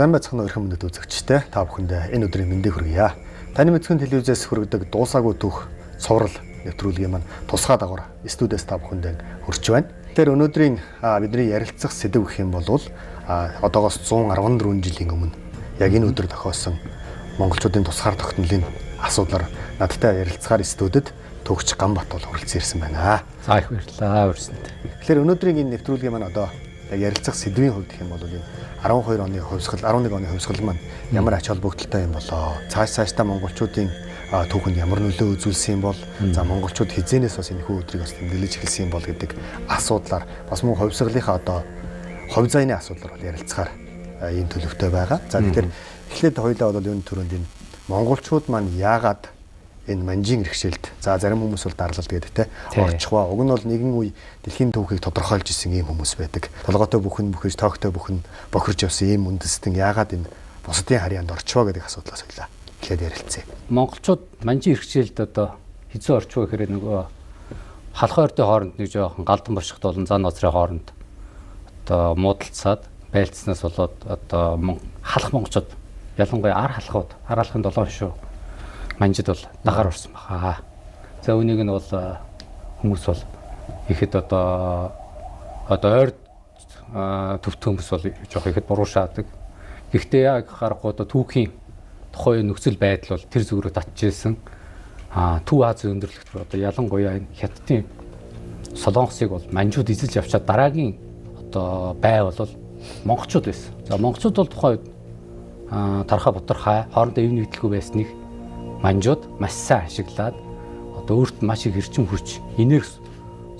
Сайн байцгаана өрхөн мөндөд үзэгчтэй та бүхэндээ энэ өдрийн мэндийг хүргье. Таны мэдхэн телевизээс хүргэдэг дуусаагүй түүх цуврал нэвтрүүлгийн маань тусгай дагавар студиэс та бүхэндээ хүрч байна. Тэгэхээр өнөөдрийн бидний ярилцах сэдэв гэх юм бол одоогоос 114 жилийн өмнө яг энэ өдөр тохиолсон монголчуудын тусгаар тогтнолын асуудлаар надтай ярилцахаар студид төгч Ганбат бол хүрэлцэн ирсэн байна. За их баярлалаа урьсанд. Тэгэхээр өнөөдрийн энэ нэвтрүүлгийн маань одоо ярилцах сэдвийн хувьд гэх юм бол энэ 12 оны хувьсгал 11 оны хувьсгал маань ямар ач холбогдолтой юм болоо. Цаашдаа монголчуудын түүхэнд ямар нөлөө үзүүлсэн юм бол за монголчууд хизээнээс бас энэ хүү өдрийг бас тэмдэглэж эхэлсэн юм бол гэдэг асуудлаар бас мөн хувьсгалынхаа одоо хувь заяаны асуудлаар бол ярилцахаар ийм төлөвтэй байгаа. За тэгэхээр эхлээд хоёулаа бол энэ төрөнд энэ монголчууд маань яагаад энэ манжийн иргэшээлд за зарим хүмүүс бол дарлалд гэдэг те орчихваа. Уг нь бол нэгэн үе дэлхийн түүхийг тодорхойлж исэн ийм хүмүүс байдаг. Толгойтой бүхэн бүхэж тоогтой бүхэн бохирж явсан ийм үндэстэн яагаад энэ бусдын харьяанд орчихваа гэдэг асуудлаас ойлаа. Эхлээд ярилцъя. Монголчууд манжийн иргэшээлд одоо хэзээ орчихваа гэхээр нөгөө халах ойртын хооронд нэг жоохон галдан бошигт болон зан ноцрын хооронд одоо муудалцаад байлцснаас болоод одоо халах монголчууд ялангуяа ар халахын 7 шүү манжид бол дагаар орсон баха. За үнийг нь бол хүмүүс бол ихэд одоо ойр төвтөн хүмүүс бол жоох ихэд буруу шаадаг. Гэхдээ яг харахгүй одоо түүхийн тухайн нөхцөл байдал бол тэр зүг рүү татчихсэн. Төв Азийн өндөрлөгт одоо ялангуяа энэ хятадын Солонгосыг бол манжууд эзэлж явчаад дараагийн одоо бай бол монголчууд байсан. За монголчууд бол тухайн үед тархаа бутархай хоорондоо эв нэгдэлгүй байсныг манжууд маш сайн ашиглаад одоо өөрт маш их эрчим хүч энерги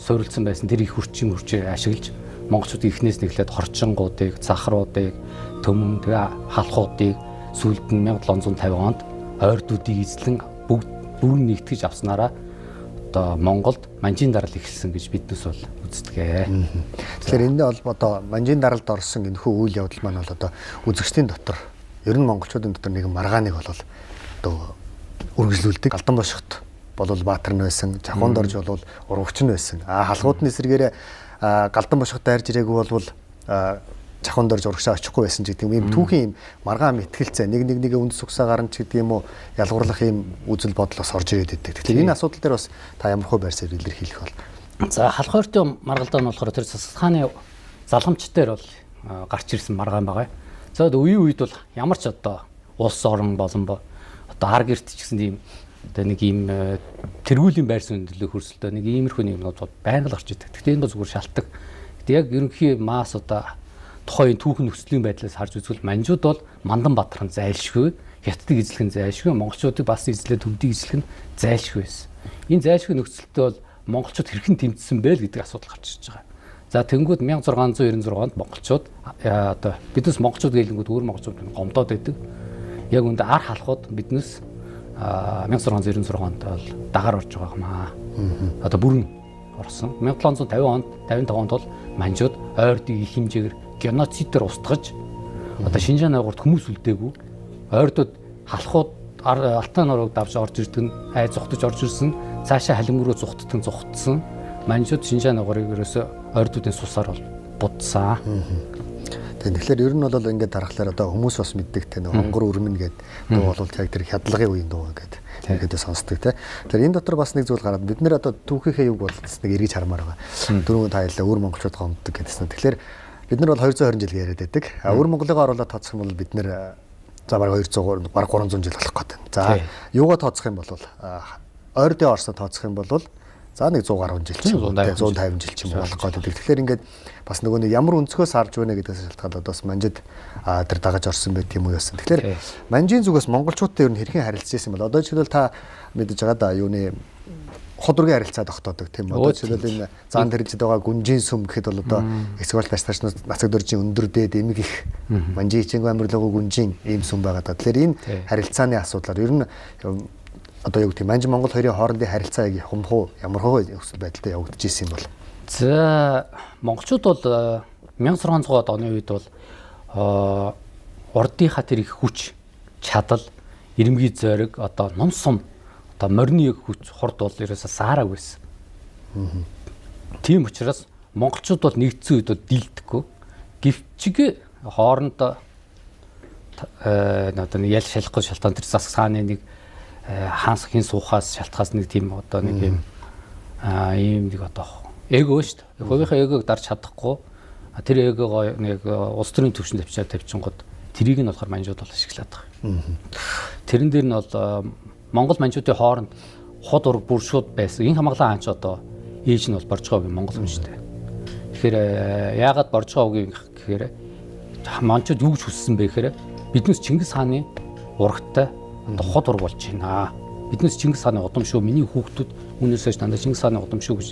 суурилсан байсан тэр их хүчийг ашиглаж монголчууд ихнээс нэглээд хорчингуудыг, цахруудыг, төмөн тэгээ халахуудыг сүүлд нь 1750 онд ойрдуудыг эзлэн бүгд нэгтгэж авснараа одоо Монголд манжийн дарал эхэлсэн гэж биднес бол үздэг. Тэгэхээр энэ холбоотой манжийн даралд орсон энэхүү үйл явдал маань бол одоо үзэгчдийн дотор ер нь монголчуудын дотор нэгэн маргааныг бол одоо үргэлжлүүлдэг. Галдан бошигт бол баатар нь байсан, чахуун дорж бол урагч нь байсан. Халгуудны эсрэгээрээ галдан бошигт дайрж ирээгүй бол чахуун дорж урагшаа очихгүй байсан ч гэдэг юм түүхийн маргаан мэтгэлцээ нэг үндэс угсаа гарна ч гэдэг юм уу ялгуурлах юм үзэл бодлоос орж ирээд байдаг. Тэгэхээр энэ асуудал дээр бас та ямар хөө байрсаар илэрхийлэх бол. За халах ойртын маргалдаа нь болохоор тэр Сасхааны залгамж дээр бол гарч ирсэн маргаан байгаа. За үеийн үед бол ямар ч одоо улс орон болон одоо ар гэрт ч гэсэн тийм одоо нэг ийм тэргүүлийн байр суурь төлөө хөрсөлтөө нэг иймэрхүү нэгнүүд байнга л гарч идэг. Гэхдээ энэ бол зүгээр шалтгаан. Гэхдээ яг ерөнхий масс одоо тухайн түүхэн нөхцөлийн байдлаас харж үзвэл манжууд бол Мандан Баатарын зайлшгүй, хятадыг эзлэх нь зайлшгүй, монголчуудыг бас эзлээд төвдийг эзлэх нь зайлшгүй байсан. Энэ зайлшгүй нөхцөлтөө бол монголчууд хэрхэн тэмцсэн бэ гэдэг асуудал гарч ирж байгаа. За тэнгууд 1696 онд монголчууд одоо биднес монголчууд гэлэнгүүд өөр монголчууд гомдоод байдаг. Яг үүндээ ар халахууд биднес 1696 онд бол дагаар орж байгаа юмаа. Одоо бүрэн орсон. 1750 онд 55 онд бол манжууд ойрдыг их хэмжээгээр геноцидээр устгаж одоо Шинжаан байгуурт хүмүүс үлдээгүй ойрдууд халахууд алтан нурууг давж орж ирдэг нь айз зугтаж орж ирсэн цаашаа халимг руу зугтсан манжууд Шинжаан байгуурыг ерөөсө ойрдуудын сусаар бол будсан. Тэгэхээр ер нь бол ингээд дарахлаар одоо хүмүүс бас мэддэг те хонгор өрмөн гэдэг дуу бол яг тэр хядлагын үеийн дуу гэдэг ихэд сонсдог те. Тэгэхээр энэ дотор бас нэг зүйл гараад бид нэр одоо түүхийнхээ юг болцсныг эргэж хармаар байгаа. Дөрөв таялаа өөр монголчууд гомддог гэдсэн. Тэгэхээр бид нар бол 220 жил яриад байдаг. Өөр Монголыгоо оруулаад тооцох юм бол бид нэр за бараг 200 бараг 300 жил болох гэдэг. За юугаа тооцох юм бол ойрдын орсоо тооцох юм бол за нэг 100 гаруй жил ч юм уу 150 жил ч юм уу болох гэдэг. Тэгэхээр ингээд бас нөгөө нэг ямар өнцгөөс харж байна гэдгээс шалтгаалаад бас манжид тэр дагаж орсон байт юм уу яасан. Тэгэхээр манжийн зүгээс монголчуудтай ер нь хэрхэн харилцаж байсан бол одоо жишээлбэл та мэдэж байгаа да юуны ходургийн харилцаа тогтоодог тийм одоо жишээлбэл энэ зан тэржид байгаа гүнжийн сүм гэхэд бол одоо эсгэл тастачнаас нацаг дөржийн өндөр дээд эмэг их манжийн хичээнгүй амьрлаагүй гүнжийн ийм сүм байгаа да. Тэгэхээр энэ харилцааны асуудлаар ер нь одоо юу гэдэг манж Монгол хоёрын хоорондын харилцаа яг хумхуу ямар хөө өсөл байдалтай явагдаж ирсэн юм бол. За монголчууд бол 1600-аад оны үед бол урдынхаа тэр их хүч чадал ирэмгийн зориг одоо ном сум одоо морины хүч хурд бол ерөөсө саараг байсан. Тийм учраас монголчууд бол нэгдсэн үед бол дийлдэхгүй. Гэвч хоорондоо одоо нэг ял шалахгүй шалтгаан тэр засаг сааны нэг хаанс хин суухаас шалтгаас нэг тийм одоо нэг юм ийм нэг одоо эго шүү дээ. Хувийнхаа эгог дарж чадахгүй тэр эгогоо нэг улс төрийн түвшинд тавьчихгод тэрийг нь болохоор манжууд бол ашиглаад байгаа. Тэрэн дээр нь бол Монгол манжуудын хооронд хот ур бүр шууд байсан. Энэ хамгаалан хаанч одоо ээж нь бол Боржгоогийн Монгол хүн шүү дээ. Тэгэхээр яагаад Боржгоогийн гэхээр манчууд юу гэж хүссэн бэ гэхээр биднээс Чингис хааны урагтай одоо хот ур болж байна. Биднээс Чингис хааны удам шүү, миний хүүхдүүд үнээсээ дандаа Чингис хааны удам шүү гэж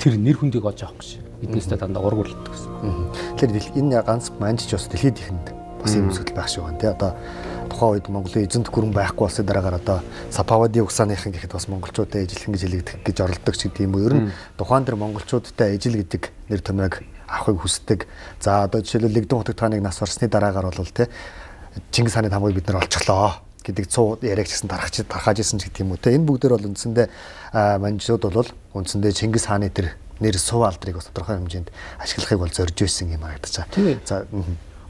тэр нэр хүндийг олж авах гэж биднээсээ дандаа ураг урлдаг гэсэн. Тэгэхээр энэ ганц манжч бас дэлхийд ихэнд бас юм үзэгдэл байх шиг байна тий. Одоо тухайн үед Монголын эзэнт гүрэн байхгүй болсон дараагаар одоо Сапавади угсааныхан гэхэд бас монголчуудаа ижил ингэж хэлэгдэх гэж оролдог ч гэдэг юм уу. Ер нь тухайн тэр монголчуудтай ижил гэдэг нэр томьёог авахыг хүсдэг. За одоо жишээлбэл Лэгдэн хутаг тааныг нас орсны дараагаар бол тий Чингис хааны тамгыг бид нар олчихлоо гэдэг цуу яриаг гэсэн тархаж исэн ч гэдэг юм уу тий. Энэ бүгдээр бол үндсэндээ манжууд бол үндсэндээ Чингис хааны тэр нэр суу алдрыг бас тодорхой хэмжээнд ашиглахыг бол зорж байсан юм харагдаж байна. За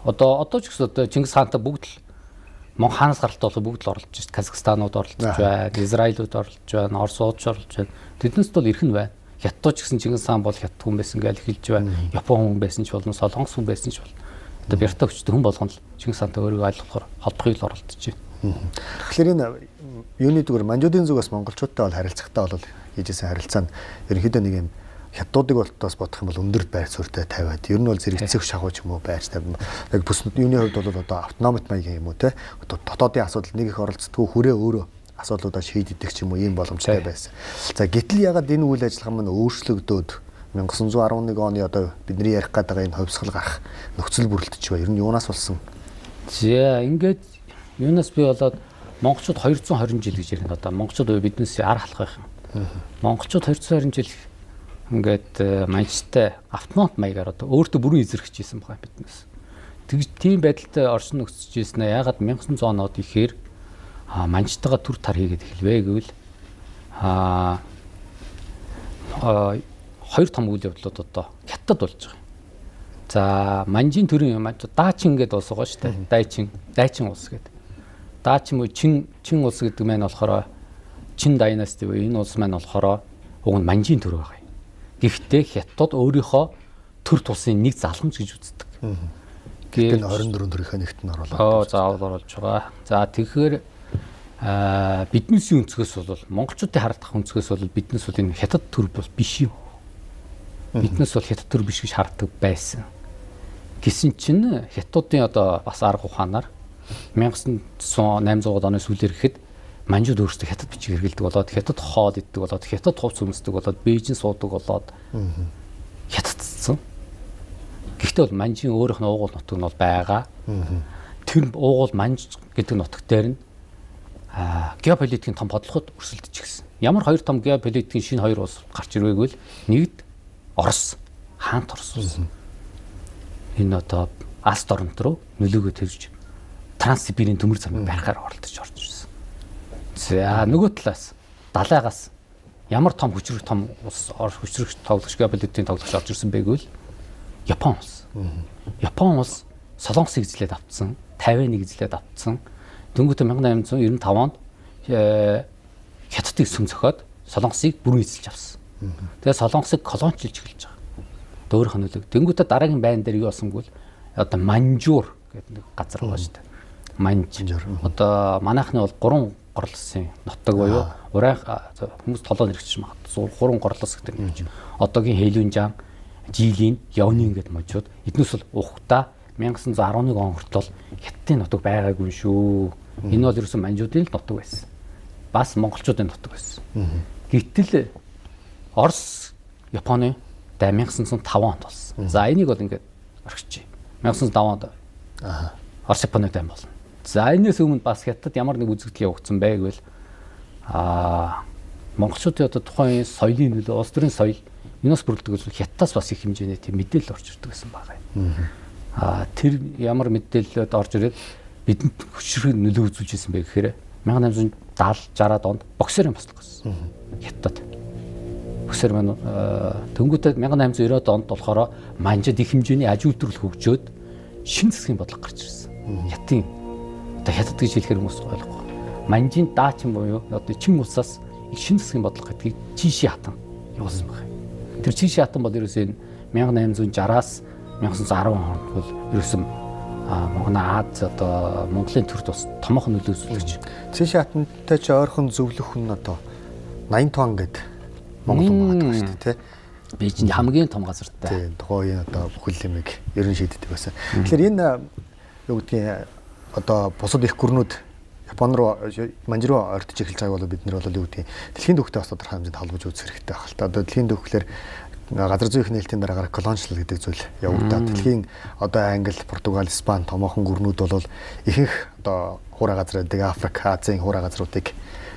одоо ч гэсэн одоо Чингис хаантай бүгд л Монгол хаанаас гаралтай бол бүгд л оролцож байна. Казахстанууд оролцож байна, Израилууд оролцож байна, Оросууд оролцож байна. Тэднээс бол ирэх нь байна. Хятад ч гэсэн Чингис хаан бол хятад хүн байсан гэж хэлж байна. Япон хүн байсан ч болно, Солонгос хүн байсан ч болно. Одоо бяртаа хүчтэй хүн болгоно л Чингис хаантай өөрийгөө ойлгохоор холбохыг л оролцож байна. Тэгэхээр энэ юуны зүгээр манжуудын зүгээс монголчуудтай бол харилцахтаа бол хийжсэн харилцаа нь ерөнхийдөө нэг юм хятадуудыг болтоос бодох юм бол өндөр байр суурьтай тавиад ер нь бол зэрэгцэх шахуу ч юм уу байж тавина. Яг бүс юуны хувьд бол одоо автономит маягийн юм уу те дотоодын асуудал нэг их оролцдоггүй хүрээ өөрөө асуудлуудаа шийддэг ч юм уу ийм боломжтой байсан. За гэтэл ягаад энэ үйл ажиллагаа маань өөрчлөгдөөд 1911 оны одоо бидний ярих гээд байгаа энэ ховсгол гарах нөхцөл бүрэлдэж байна. Ер нь юунаас болсон? За ингээд юунаас би болоод монголчууд 220 жил гэж ярина одоо монголчууд биднээс ар халах байх юм. Монголчууд 220 жил ингээд манчтай автономт маягаар одоо өөртөө бүрэн эзэрхэж ийсэн байгаа биднээс. Тэгж тийм байдалтай орчин нөхцөж ийсэн ээ. Ягаад 1900 оноод ихээр манчтайгаа төр тар хийгээд эхэлвэ гэвэл хоёр том үйл явдлууд одоо хятад болж байгаа. За манжийн төрийн даачин гэдэг улс байгаа шүү дээ. Дайчин улс гэдэг. Даачин уу чин улс гэдэг маань болохоор Чин дайнасти буюу энэ улс маань болохоор уг нь манжийн төр байгаа. Гэхдээ хятад өөрийнхөө төр тусын нэг заламж гэж үздэг. Тэгээд 24 төрийнхөө нэгт нь оруулаад. Заавал оруулж байгаа. За тэгэхээр биднээс өнцгөөс бол монголчуудын харагдах өнцгөөс бол биднээс бол энэ хятад төр бол биш юм. Биднээс бол хятад төр биш гэж хардаг байсан. Гэсэн чинь хятадын одоо бас арга ухаанаар 1800 оны сүүлээр гэхэд манжууд өөрсдөө хятад бичиг хэрэглэдэг болоод хятад хоол иддэг болоод хятад хувцс өмсдөг болоод бэйжин суудаг болоод хятадцсан. Гэхдээ бол манжийн өөрийнх нь уугуул нутаг нь бол байгаа. Тэр уугуул манж гэдэг нутаг дээр нь геополитикийн том бодлогод өрсөлдөж гисэн. Ямар хоёр том геополитикийн шинэ хоёр улс гарч ирвэ гэвэл нэгд Орос, хаант Орос улс. Энэ одоо Аст орнот руу нөлөөгөө тавьж Транссибирийн төмөр замыг барихаар оролдож орж ирсэн. За нөгөө талаас далайгаас ямар том хүчрэг том улс хүчрэг тоглогч геополитикийн тоглогч орж ирсэн бэ гэвэл Япон улс. Япон улс Солонгосыг эзлээд авцсан, Тайваныг эзлээд авцсан. Дөнгөж 1895 онд Хятадыг сүм зохиод Солонгосыг бүрэн эзэлж авсан. Тэгээ Солонгосыг колоничлж эхэлж байгаа. Дөөрөх нь үлэг. Дөнгөж дараагийн байран дээр юу болсон гэвэл одоо Манжуур гэдэг нэг газар байгаа шүү дээ. Манжуур. Одоо манайхны бол 3 горлосын нутаг буюу урайх хүмүүс толоо нэрчж магадгүй 3 горлос гэдэг юм чинь. Одоогийн Хэлүнжан, Жилийн, Явнын гэдэг мужууд эднээс бол ухта 1911 он хүртэл Хятадын нутаг байгаагүй шүү. Энэ бол ерөөсөн манжуудын л нутаг байсан. Бас монголчуудын нутаг байсан. Гэтэл Орос, Японы 1905 онд болсон. За энийг бол ингээд орхичих. 1905 онд Орос Японы дэм болно. За энэс өмнө бас Хятад ямар нэг үзэгдэл явагдсан бэ гэвэл монголчуудын одоо тухайн соёлын нөлөө, улс төрийн соёл энэс бүрддэг бол Хятадаас бас их хэмжээний тийм мэдээлэл орж ирдэг гэсэн байгаа юм. Тэр ямар мэдээлэлд орж ирээд бидэнд хүчрэг нөлөө үзүүлж ирсэн бэ гэхээр 1870-60-аад онд боксерын бослог гэсэн. Хятад. Боксер маань тэнгуүтэд 1890-аад онд болохоор манжид их хэмжээний аж үйлдвэрлэл хөгжөөд шин засгийн бодлого гарч ирсэн. Хятадын Одоо хятад гэж хэлэхээр хүмүүс ойлгохгүй. Манжийн даачин буюу одоо чин усаас их шин засгийн бодлого гэдгийг чиши хатан явуулсан байна. Тэр чиши хатан бол ерөөсөө 1860-аас 1910 онд бол ерөөсөн Аз одоо Монголын төрд бас томоохон нөлөө үзүүлж. Чиши хатантай ч ойрхон зөвлөх хүн одоо 80 тонн гэдэг Монгол хүн байдаг шүү дээ, тий. Бээжинд хамгийн том газартай. Тийм, тухайн одоо бүхэл юмыг ерөн шийддэг байсан. Тэгэхээр энэ юу гэдгийг одоо бусад их гүрнүүд Япон руу манж руу ордож эхэлж байгааг бол бид нар бол юу гэдгийг дэлхийн дөхтэй бас тодорхой хэмжээнд холбож үзэх хэрэгтэй байна л та. Одоо дэлхийн дөхлөөр газар зүйн их нээлтийн дараагаар колоничлал гэдэг зүйл явагдаад дэлхийн одоо Англи, Португал, Испани томоохон гүрнүүд бол ихэнх одоо хуурай газар гэдэг Африк, Азийн хуурай газруудыг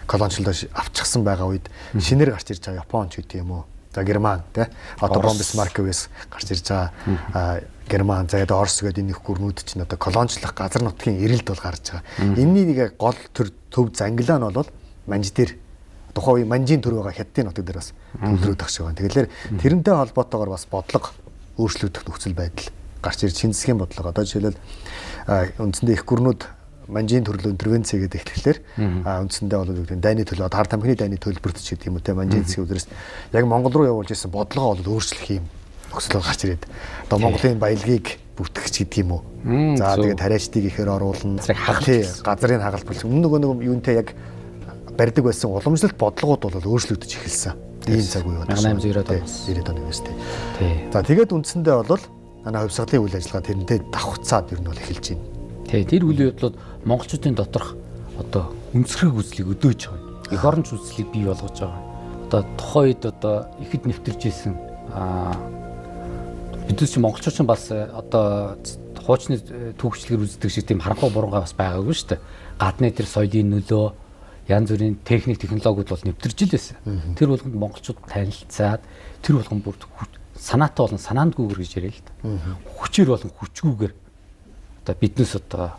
колоничлол авчихсан байгаа үед шинээр гарч ирж байгаа Япон ч гэдэг юм уу. За Герман тий одоо Бомбисмарквес гарч ирж байгаа Герман за одоо Орос гэдэг энэ их гүрнүүд чинь одоо колоничлох газар нутгийн эрэлт бол гарч байгаа. Энэний нэг гол төв зангилаа нь бол манж дээр тухайн үе манжийн төр байгаа хятадын нутаг дээр бас төвлөрөөд багш байгаа. Тэгэхээр тэрнтэй холбоотойгоор бас бодлого өөрчлөгдөх нөхцөл байдал гарч ирж шинжлэхийн бодлого одоо жишээлбэл үндсэндээ их гүрнүүд манжийн төрлөө интервенц хийгээд эхлэхлээр үндсэндээ бол юу гэдэг дайны төлөө хар тамхины дайны төлбөрт ч гэдэг юм уу те манжийн засгийн үднээс яг Монгол руу явуулж исэн бодлогоо бол өөрчлөх юм нөхцөл гарч ирээд одоо Монголын баялагийг бүртгэж гэдэг юм уу. За тэгээд тариачдыг ихээр оруулна. Газрын хагалбарлаж нөгөө юунтэй яг барьдаг байсан уламжлалт бодлогууд бол өөрчлөгдөж эхэлсэн. Ийм цаг үе байна. 1890 оны үеэс тий. За тэгээд үндсэндээ бол манай хувьсгалын үйл ажиллагаа тэрнтэй давхцаад ер нь бол эхэлж байна. Тий, тэр үйл явдлууд монголчуудын доторх одоо үнсрэг үзлийг өдөөж байгаа. Эх оронч үзлийг бий болгож байгаа. Одоо тухайн үед одоо ихэд нэвтэрж исэн бидээс чи монголчууд ч бас одоо хуучны түүхчлэгээр үздэг шиг тийм харанхуй буруугаа бас байгаагүй шүү дээ. Гадны тэр соёлын нөлөө янз бүрийн техник технологиуд бол нэвтэрж л байсан. Тэр болгонд монголчууд танилцаад тэр болгон бүр санаатай болон санаандгүйгээр гэж яриа л да. Хүчээр болон хүчгүйгээр одоо биднээс одоо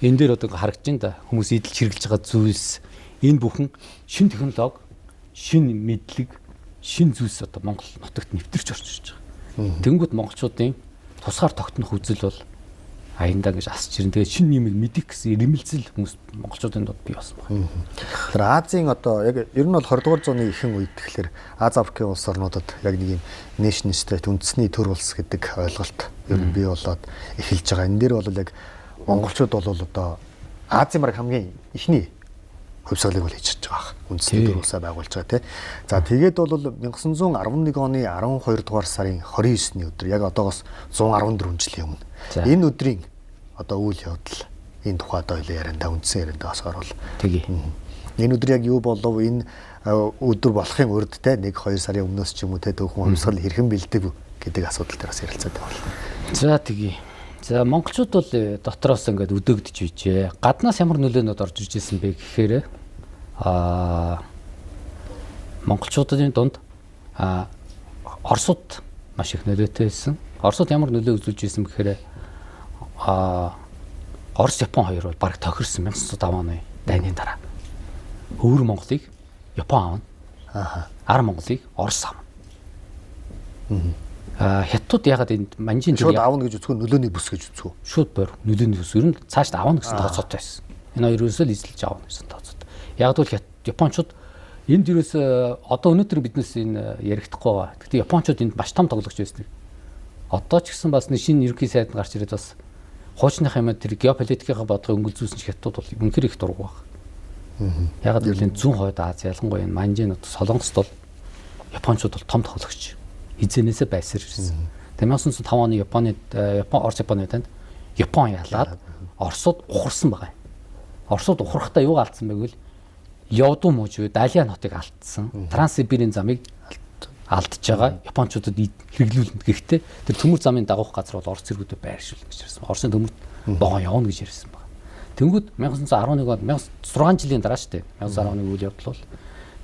энэ дээр одоо харагдаж байна да хүмүүс идэлж хэрэглэж байгаа зүйлс энэ бүхэн шин технологи, шин мэдлэг, шин зүйлс одоо Монгол нутагт нэвтэрч орж ирж байгаа. Тэнгүүд монголчуудын тусгаар тогтнох үзэл бол аяндаа гэж асч ирэн. Тэгээд шин нэмийг мэдих гэсэн ирмэлзэл хүмүүс монголчуудын дод бий болсон байна. Тэр Азийн одоо яг ер нь бол 20 дугаар зууны ихэнх үед тэгэхээр Аз Африкийн улс орнуудад яг нэг юм nation state үндэсний төр улс гэдэг ойлголт ер нь бий болоод эхэлж байгаа. Энэ дээр бол яг монголчууд бол одоо Азийн марк хамгийн ихний хувьсгалыг бол хийж байгаа. Үндэсний төр улсаа байгуулж байгаа тий. За тэгээд бол 1911 оны 12 дугаар сарын 29-ний өдөр яг одоогоос 114 жилийн өмнө энэ өдрийн одоо үйл явдал энэ тухайд ойлоо ярианда үндсэн ярианда бас орвол. Тэгээ. Энэ өдөр яг юу болов энэ өдөр болохын урд те 1-2 сарын өмнөөс ч юм уу те төвхөн хувьсгал хэрхэн бэлдэх гэдэг асуудал дээр бас ярилцаад байна. За тэгээ. За монголчууд бол дотроос ингээд өдөөгдөж bijээ. Гаднаас ямар нөлөөнөд орж иж ирсэн бэ гэхээр монголчуудын дунд Оросууд маш их нөлөөтэй байсан. Оросууд ямар нөлөө үзүүлж ирсэн гэхээр Орос Япон хоёр бол бараг тохирсон 1905 оны дайны дараа. Өвөр Монголыг Япон аавна. Ар Монголыг Орос аавна. Хятадууд ягаад энэ манжийн шууд аавна гэж үзэх нөлөөний бүс гэж үзэх үү? Шууд бор нөлөөний бүс. Ер нь цаашд аавна гэсэн тооцоотой байсан. Энэ хоёр ерөөсөө л эзэлж аавна гэсэн тооцоотой. Яг бол Япончууд энд ерөөсөө одоо өнөөдөр биднээс энэ ярихдаггүй байгаа. Гэхдээ Япончууд энд маш том тоглогч байсан. Одоо ч гэсэн бас шинэ ерөнхий сайд гарч ирээд бас хуучных юм тэр геополитикийн бодлогыг өнгөлзүүлсэн ч хятад бол үнэхээр их дургу баг. Яг л энэ зүүн хойд Аз ялангуяа энэ манжийн Солонгост бол Япончууд бол том тоглогч. Эзэнээсээ байсаар ирсэн. Тэгээ 1905 оны Орос Японы танд Япон ялаад Оросууд ухарсан байгаа. Оросууд ухрахтаа юу алдсан бэ гэвэл Явдуу мужид Далиан хотыг алдсан. Транссибирийн замыг алдж байгаа. Япончуудад хэрэглүүлнэ. Гэхдээ тэр төмөр замын дагуух газар бол Орос цэргүүдэд байршуулна гэж ярьсан. Оросын төмөрт богоо явна гэж ярьсан байна. Тэнгүүд 1911 онд 16 жилийн дараа шүү дээ. 1911 үйл явдал бол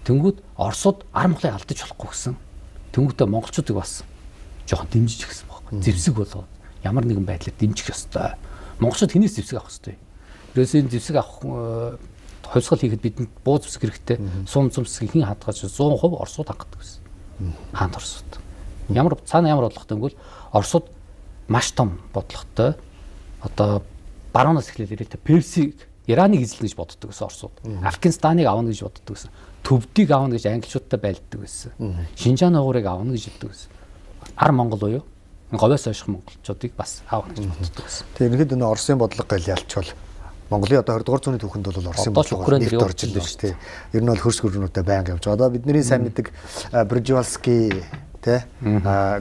тэнгүүд Оросууд ар Монголыг алдаж болохгүй гэсэн. Тэнгүүдээ монголчуудыг бас жоохон дэмжиж гисэн байхгүй. Зэвсэг болгоод ямар нэгэн байдлаар дэмжих ёстой. Монголчууд хинээс зэвсэг авах ёстой. Ерөөсөө энэ зэвсэг авах хувьсгал хийхэд бидэнд буу зэвсэг хэрэгтэй. Сум зэмсэг хин хадгаж 100% Оросууд хангадаг гэсэн. Хаант Оросууд. Ямар цаана ямар бодлоготой гэвэл Оросууд маш том бодлоготой. Одоо баруунаас эхлээд ирээд Персийг Ираныг эзэлнэ гэж боддог гэсэн Оросууд. Афганистаныг авна гэж боддог гэсэн. Төвдийг авна гэж англичуудтай байлддаг гэсэн. Шинжаан нугуурыг авна гэж боддог гэсэн. Ар Монгол уу юу? Говьоос ойших монголчуудыг бас авна гэж боддог гэсэн. Тэгээ ерөнхийдөө энэ Оросын бодлого гал ялчвал Монголын одоо 20 дугаар зууны түүхэнд бол Оросын бодлого нэгт орж ирж байна шүү дээ. Ер нь бол хөрс гөрнүүдэд байнга явж байгаа. Одоо бидний сайн мэддэг Бржевалский тэ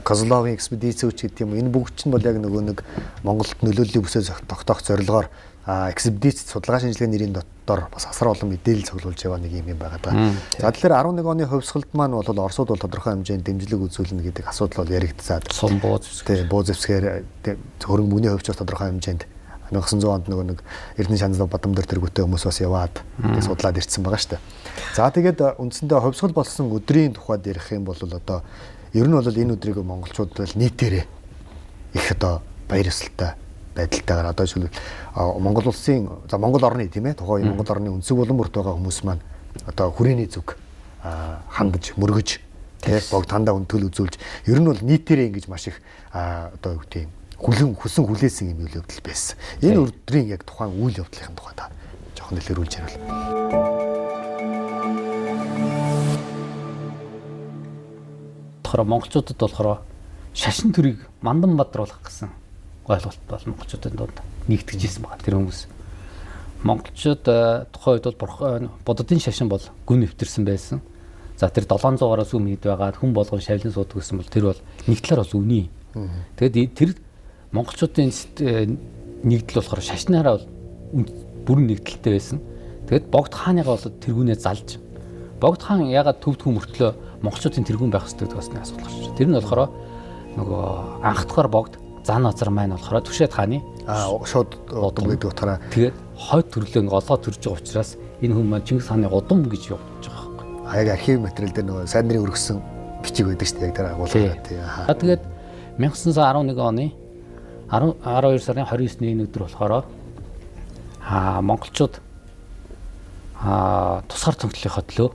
Козловын экспедицүүч гэдэг юм. Энэ бүгд чинь бол яг нөгөө нэг Монголд нөлөөллийн бүсээ тогтоох зорилгоор экспедиц судалгаа шинжилгээний нэрийн дотор бас асар олон мэдээлэл цуглуулж байгаа нэг юм байгаад байгаа. За тэгэхээр 11 оны хувьсгалд маань бол Оросууд бол тодорхой хэмжээнд дэмжлэг үзүүлнэ гэдэг асуудал бол яригдсаад. Сум бууз тий бууз зэвсгээр хөрөнгө мөний хувьч бас тодорхой хэмжээнд 1900 онд нөгөө нэг Эрдэнэ шанзлав Бадамдэр тэргүүтэй хүмүүс бас яваад судлаад ирсэн байгаа шүү дээ. За тэгээд үндсэндээ хувьсгал болсон өдрийн тухайд ярих юм бол одоо ер нь бол энэ өдрийг монголчууд бол нийтээрээ их одоо баяр ёслолтой байдалтайгаар одоо жишээлбэл Монгол улсын за Монгол орны тийм ээ тухайн Монгол орны өнцөг болон бүрт байгаа хүмүүс маань одоо хүрээний зүг хандаж мөргөж тийм богд хандаа өнтөл үзүүлж ер нь бол нийтээрээ ингэж маш их одоо юу гэдэг хүсэн хүлээсэн юм үйл явдал байсан. Энэ өдрийн яг тухайн үйл явдлын тухай та жоохон илэрүүлж ярил. Тэгэхээр монголчуудад болохоор шашин төрийг мандан бадруулах гэсэн ойлголт бол монголчуудын донд нэгтгэж ирсэн байгаа тэр хүмүүс. Монголчууд тухайн үед бол буддын шашин бол гүн нэвтэрсэн байсан. За тэр 700-аас өмнөд байгаад хүн болгон шавлын суудаг гэсэн бол тэр бол нэг талаар бас үний. Тэгээд тэр монголчуудын нэгдэл болохоор шашнаараа бол бүрэн нэгдэлтэй байсан. Тэгээд богд хааныгаа бол тэргүүнээ залж. Богд хаан ягаад төвд хүмүүртлөө монголчуудын тэргүүн байх хэрэгтэй гэдэг бас нэг асуудал гарч байна. Тэр нь болохоор нөгөө анхдахаар богд зан азар маань болохоор Түшээд хааны шууд удам гэдэг утгаараа тэгээд хойд төрлөө олгоо төрж байгаа учраас энэ хүн маань Чингис хааны удам гэж явуулж байгаа байхгүй. Яг архив материал дээр нөгөө сайн нарын өргөсөн бичиг байдаг шүү дээ. Яг тэр агуулга тий. Тэгээд 1911 оны 12 сарын 29-ний өдөр болохоор монголчууд тусгаар цогцлынхаа төлөө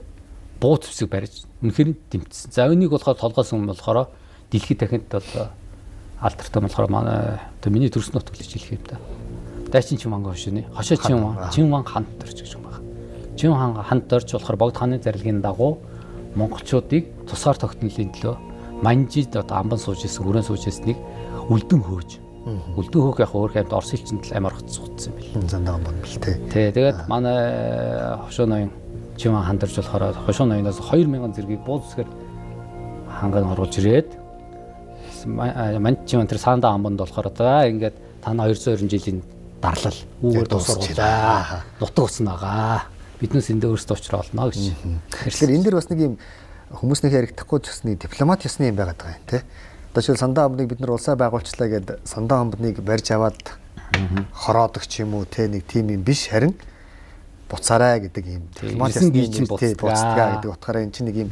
бууз зэвсэг барьж үнэхээр дэмжсэн. За энийг болохоор толгойсон юм болохоор дэлхийд дахинд бол алдартай болохоор манай одоо миний төрсөн нутаг гэж хэлэх юм да. Дайчин Чинванг хошины хошоо Чинванг ханд төрж гэж юм байна. Чинванг ханд төрж болохоор богд хааны зарилгын дагуу монголчуудыг тусгаар тогтнолын төлөө манжид одоо амбан сууж исэн өрөө сууж ирснийг үлдэн хөөж. Үлдэн хөөх яг өөр хэмт Орос элчинд амар хцгцсан юм бэл. Зандаа амбан бэл тий. Тэгээд манай хошоо ноён Чинванг хандарч болохоор хошоо ноёноос 2000 зэргийг бууз зэсгээр хангаан оруулж ирээд манчин тэр саандаа амбанд болохоор за ингээд тань 220 жилийн дарлал үүгээр дуусруулаа. Нутаг усан байгаа. Биднээс эндээ өөрсдөө уучраа олно гэж. Тэгэхээр энэ дэр бас нэг юм хүмүүс нэг ярихдахгүй ч гэсэн дипломат ёсны юм байгаад байгаа юм тий. Одоо жишээл сандаа амбныг бид нар улсаа байгуулчлаа гэд сандаа амбныг барьж аваад хороодог ч юм уу тий нэг тийм юм биш харин буцаарай гэдэг юм дипломат ёсны юм буцтгаа гэдэг утгаараа энэ чинь нэг юм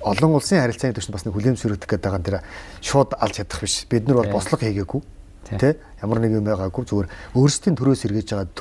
олон улсын харилцааны төвшөнд бас нэг хүлээмжшүүлэгдэх гэдэг байгаа нэр шууд алж чадах биш. Бид нар бол бослого хийгээгүй. Тэ ямар нэг юм байгаагүй зүгээр өөрсдийн төрөөс эргэж байгаа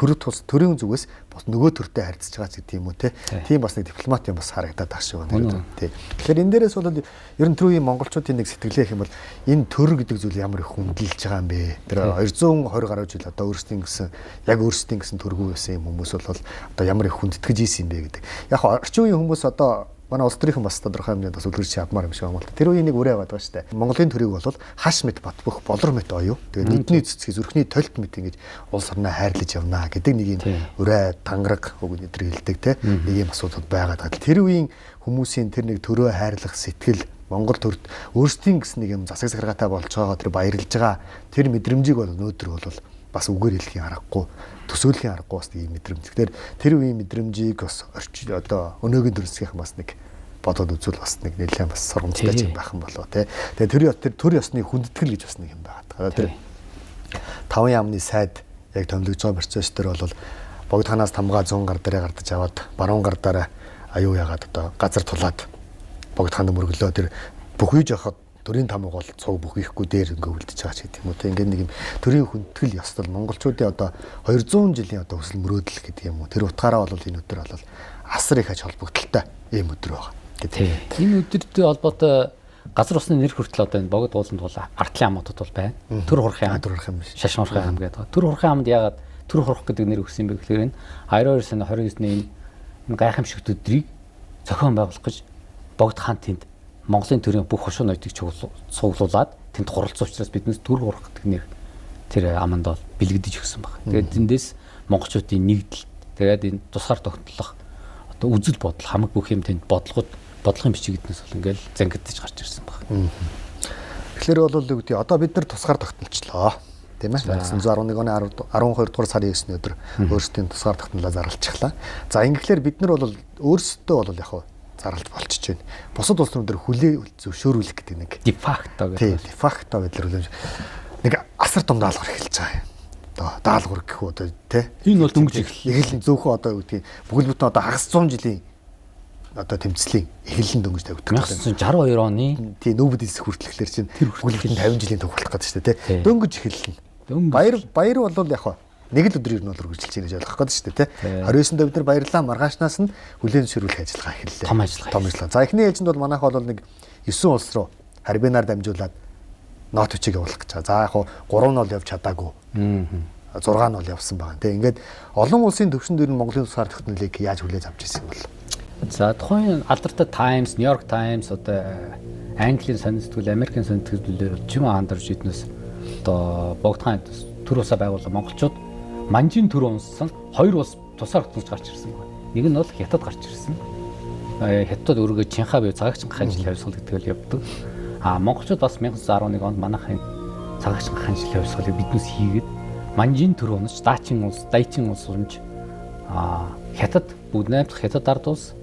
төрийн зүгээс бас нөгөө төртэй харьцаж байгаа ч гэдэг юм уу те. Тийм бас нэг дипломат юм бас харагдаад байгаа шиг байна. Тэ. Тэгэхээр энэ дээрээс бол ер нь түрүүний монголчуудын нэг сэтгэлээ гэх юм бол энэ төр гэдэг зүйл ямар их хүндэлж байгаа юм бэ? Тэр 220 гаруй жил одоо өөрсдийн гэсэн яг өөрсдийн гэсэн төргүү байсан юм хүмүүс бол одоо ямар их хүндэтгэж ийсэн юм бэ гэдэг. Яг орчин үеийн хүмүүс одоо манай улс төрийнхэн бас тодорхой хэмжээнд бас үлгэрч авмаар юм шиг байна л. Тэр үеийн нэг үрээ байдаг шүү дээ. Монголын төрийг бол хаш мэт бат бөх болор мэт оюу. Тэгээд нүдний цэцгий зүрхний толт мэт ингэж улс орноо хайрлаж явнаа гэдэг нэг юм үрээ тангараг үг өдр хэлдэг те. Нэг юм асуудал байгаад байгаа. Тэр үеийн хүмүүсийн тэр нэг төрөө хайрлах сэтгэл Монгол төрд өөрсдийн гэсэн нэг юм засаг сахаргатай болж байгаа тэр баярлж байгаа тэр мэдрэмжийг бол өнөөдөр бол бас үгээр хэлхийн аргагүй төсөөлхийн аргагүй бас ийм мэдрэмж. Тэгэхээр тэр үеийн мэдрэмжийг бас одоо өнөөгийн төрөлсгийнх бас нэг бодоод үзвэл бас нэг нэлээд бас сургамжтай юм байх юм болоо тий. Тэгээ төр ёсны хүндэтгэл гэж бас нэг юм байгаа. Тэр 5 яамны сайд яг томилогдож байгаа процесс төр бол богд ханаас тамгаа 100 гар дээрээ гардаж аваад баруун гар дараа аюу ягаад одоо газар тулаад богд ханд мөргөлөө тэр бүхий жохот төрийн тамга бол цуг бүхийхгүй дээр ингээ үлдчихэж байгаа ч гэдэг юм уу. Тэг ингээ нэг юм төрийн хүндэтгэл ёс тол монголчуудын одоо 200 жилийн одоо хүсэл мөрөөдөл гэдэг юм уу. Тэр утгаараа бол энэ өдөр бол асар их аж холбогдолтой ийм өдөр байгаа гэдэг. Энэ өдөртэй холбоотой газар усны нэр хүртэл одоо энэ богд ууланд бол артлын амуудад бол байна. Төр хурхын ам, шашин хурхын ам гэдэг. Төр хурхын амд ягаад төр хурах гэдэг нэр өгсөн юм бэ гэхээр энэ 22 сарын 29-ний энэ гайхамшигт өдрийг зохион байгуулах гэж Богд хаан тэнд Монголын төрийн бүх хошуу ноёдыг цуглуулад тэнд хуралцсан учраас биднээс төр хурах гэдэг нэр тэр аманд бол бэлэгдэж өгсөн баг. Тэгээд эндээс монголчуудын нэгдэл тэгээд энэ тусгаар тогтнолох одоо үзэл бодол хамаг бүх юм тэнд бодлогын бичигднээс бол ингээл зангидж гарч ирсэн баг. Тэгэхээр бол юу гэдэг одоо бид нар тусгаар тогтнолчлоо. Тийм ээ. 1911 оны 12 дугаар сарын 9-ний өдөр өөрсдийн тусгаар тогтнолоо зарлчихлаа. За ингэхлээр бид нар бол өөрсдөө бол яг зарлж болчихж байна. Бусад улс төрөөр хүлээ зөвшөөрүүлэх гэдэг нэг де факто гэдэг. Тийм, де факто гэдлэр нэг асар том даалгавар эхэлж байгаа юм. Одоо даалгавар гэх үү одоо тий. Энэ бол дөнгөж эхлэн зөвхөн одоо юу гэдгийг бүхэл бүтэн одоо хагас 100 жилийн одоо тэмцлийн эхлэн дөнгөж тавигддаг. 1962 оны тий нүүбэд эсэх хүртэлхлэр чинь бүхэл бүтэн 50 жилийн төгөлөх гэдэг шүү дээ тий. Дөнгөж эхэлнэ. Баяр бол яг нэг л өдөр ер нь бол үргэлжилж байгаа гэж ойлгох гэдэг шүү дээ тий. 29-нд бид нар баярлаа маргаашнаас нь хүлээн зөвшөөрүүлэх ажиллагаа эхэллээ. Том ажиллагаа. За эхний ээлжинд бол манайх бол нэг 9 улс руу харбинаар дамжуулаад нот бичиг явуулах гэж байгаа. За яг 3 нь бол явж чадаагүй. 6 нь бол явсан байгаа. Тэ ингээд олон улсын төвшөнд ер нь Монголын тусгаар тогтнолыг яаж хүлээж авч ирсэн юм бол. За тухайн алдартай Times, New York Times одоо Английн сонин сэтгүүл, Америкийн сонин сэтгүүлээр чим андарч иднээс одоо Богд хаан төр усаа байгуулсан монголчууд манжийн төр унссан 2 улс тусаар тогтнож гарч ирсэн байна. Нэг нь бол Хятад гарч ирсэн. Хятад өөргөө Чинхаа бие цагаагчийн ханжил явсгал гэдэг л явдаг. Монголчууд бас 1911 онд манайхын цагаагчийн ханжил явсгалыг биднээс хийгээд манжийн төр унаж Дайчин улс унж Хятад бүгд 8 дахь Хятад ард улс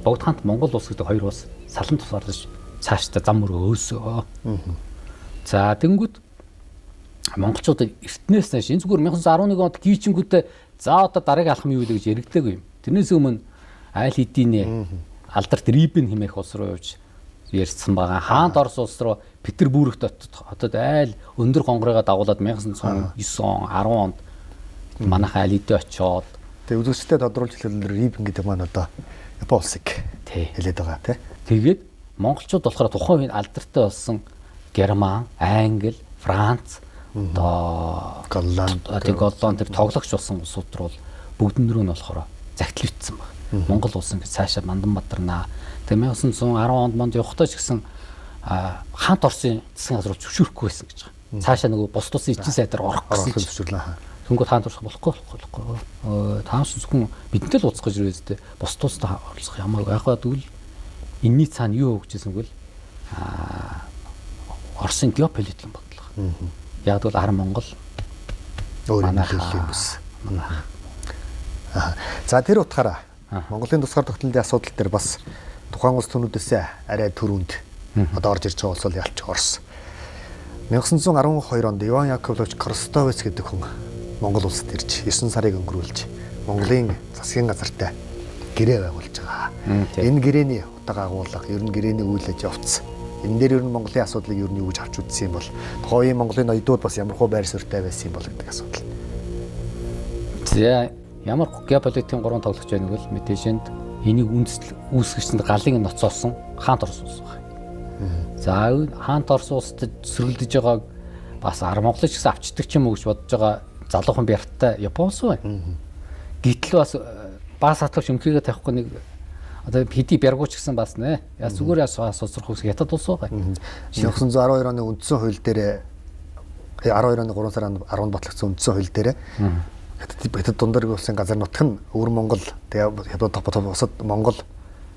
Богд хаант Монгол улс гэдэг 2 улс салан тусаарлаж цаашдаа зам мөрөө өөсөө. За тэнгүүд монголчууд эртнээс нааш энэ зүгээр 1911 онд гүйчингүүтээ за одоо дараагийн алхам юу вэ гэж яригдаагүй юм. Тэрнээс өмнө айл хэдийн алдарт Рибен хэмээх улс руу явж ярьсан байгаа. Хаант Орос улс руу Петербургт хотод айл өндөр гонгорыгаа дагуулад 1909 он 10 онд манайхаа айл хэдийн очоод тэгээ үзэгчдэд тодруулж хэлэхээр Рибен гэдэг маань одоо Япон улсыг хэлээд байгаа тий. Тэгээд монголчууд болохоор тухайн үеийн алдартай болсон Герман, Англи, Франц одоо Голланд тэр тоглогч болсон улсууд руу бүгднэр нь болохоор загтлагдсан байна. Монгол улс ингэ цаашаа Манданбаатарнаа тэгээ 1910 онд монд явахдаа ч гэсэн хаант Оросын засгийн газар зөвшөөрөхгүй байсан гэж байгаа. Цаашаа нөгөө бус тусын эцсийн сайдаар орох гэсэн зөвшөөрлөө. Тэнгүүд хаант Орос болохгүй. Тааш зөвхөн бидэнтэй л уулзах гэж ирээдтэй бус тустай орлох ямаагүй яхаа тэгвэл энэний цаана юу хөгжижсэн гэл Оросын геополитикийн бодлого. Яг бол ар Монгол өөр юм хэлсэн юм байна. За тэр утгаараа Монголын тусгаар тогтнолын асуудал дээр бас тухайн улс түнүүдээс арай түрүүнд одоо орж ирж байгаа улс бол ялч Орос. 1912 онд Иван Яковлевич Крстовец гэдэг хүн Монгол улсад ирж 9 сарыг өнгөрүүлж Монголын засгийн газартай гэрээ байгуулж байгаа. Энэ гэрээний утга агуулга, ер нь гэрээний үйл явц. Энэ дээр ер нь Монголын асуудлыг ер нь юу гэж авч үзсэн юм бол тухайн Монголын ноёдууд бас ямархуу байр суурьтай байсан юм бол гэдэг асуудал. За ямар геополитикийн 3 тоглогч байныг бол мэдээж энд энийг үүсгэжсэн галын ноцоосон хаант Орос улс байна. За хаант Орос улсад сөргөлдөж байгааг бас ар Монголыг ч гэсэн авчдаг ч юм уу гэж бодож байгаа залуухан бярттай Япон улс байна. Гэтэл бас хатгч өмхийгээ тавихгүй нэг одоо хэдий бяргууч гэсэн бас нэ. Яа зүгээр асуусрах ус Хятад улс байгаа. 1912 оны үндсэн хууль дээр 12 оны 3 сарын 10-нд батлагдсан үндсэн хууль дээр Хятад Дундэргийн улсын газар нутг нь өвөр Монгол тэгээ Хятад бусад Монгол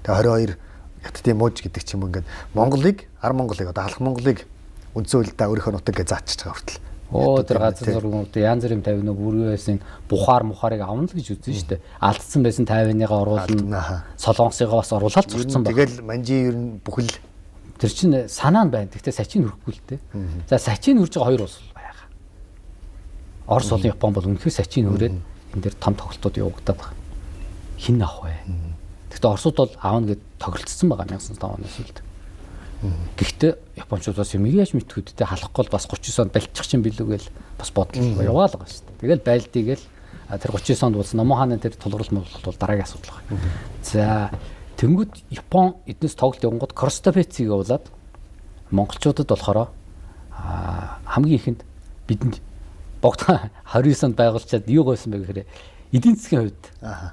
тэгээ 22 Хятадын мууж гэдэг ч юм уу ингээд Монголыг ар Монголыг одоо халах Монголыг үндсэн хуульдаа өөрийнхөө нутаг гэж заачиж байгаа хүртэл. Тэр газар зургууд янз бүрийн 50 нэг бүрээс Бухарыг авна л гэж үзсэн шүү дээ. Алдсан байсан 50-ныгаа оруулна. Солонгосыгаа бас оруулаад зурцсан байна. Тэгэл манжийн ер нь бүхэл тэр чинь санаа нь байна. Гэхдээ сачийг хүрхгүй л дээ. За сачийг хүрж байгаа 2 улс байгаа. Орос болон Япон бол үнэхээр сачийг хүрээд энэ дээр том тоглолтууд явагдаад байгаа. Хин авах вэ? Гэхдээ Оросууд бол аавна гэд тоглолцсон байгаа 1905 оноос үлд. Гэхдээ Япончууд бас юм яаж мэдхүүдтэй халахгүй бас 39 онд балчих чинь билүү гээл бас бодлоо яваал байгаа шүү дээ. Тэгэл байлдыгээл тэр 39 онд болсон Номон хааны тэр тулгуурлал бол дараагийн асуудал байна. За тэнгууд Япон эднээс тоглолт явангууд Крстовецийг явуулаад монголчуудад болохоор хамгийн ихэнд бидэнд богдхан 29 онд байгуулчаад юу гойсон бэ гэхээр эдийн засгийн хувьд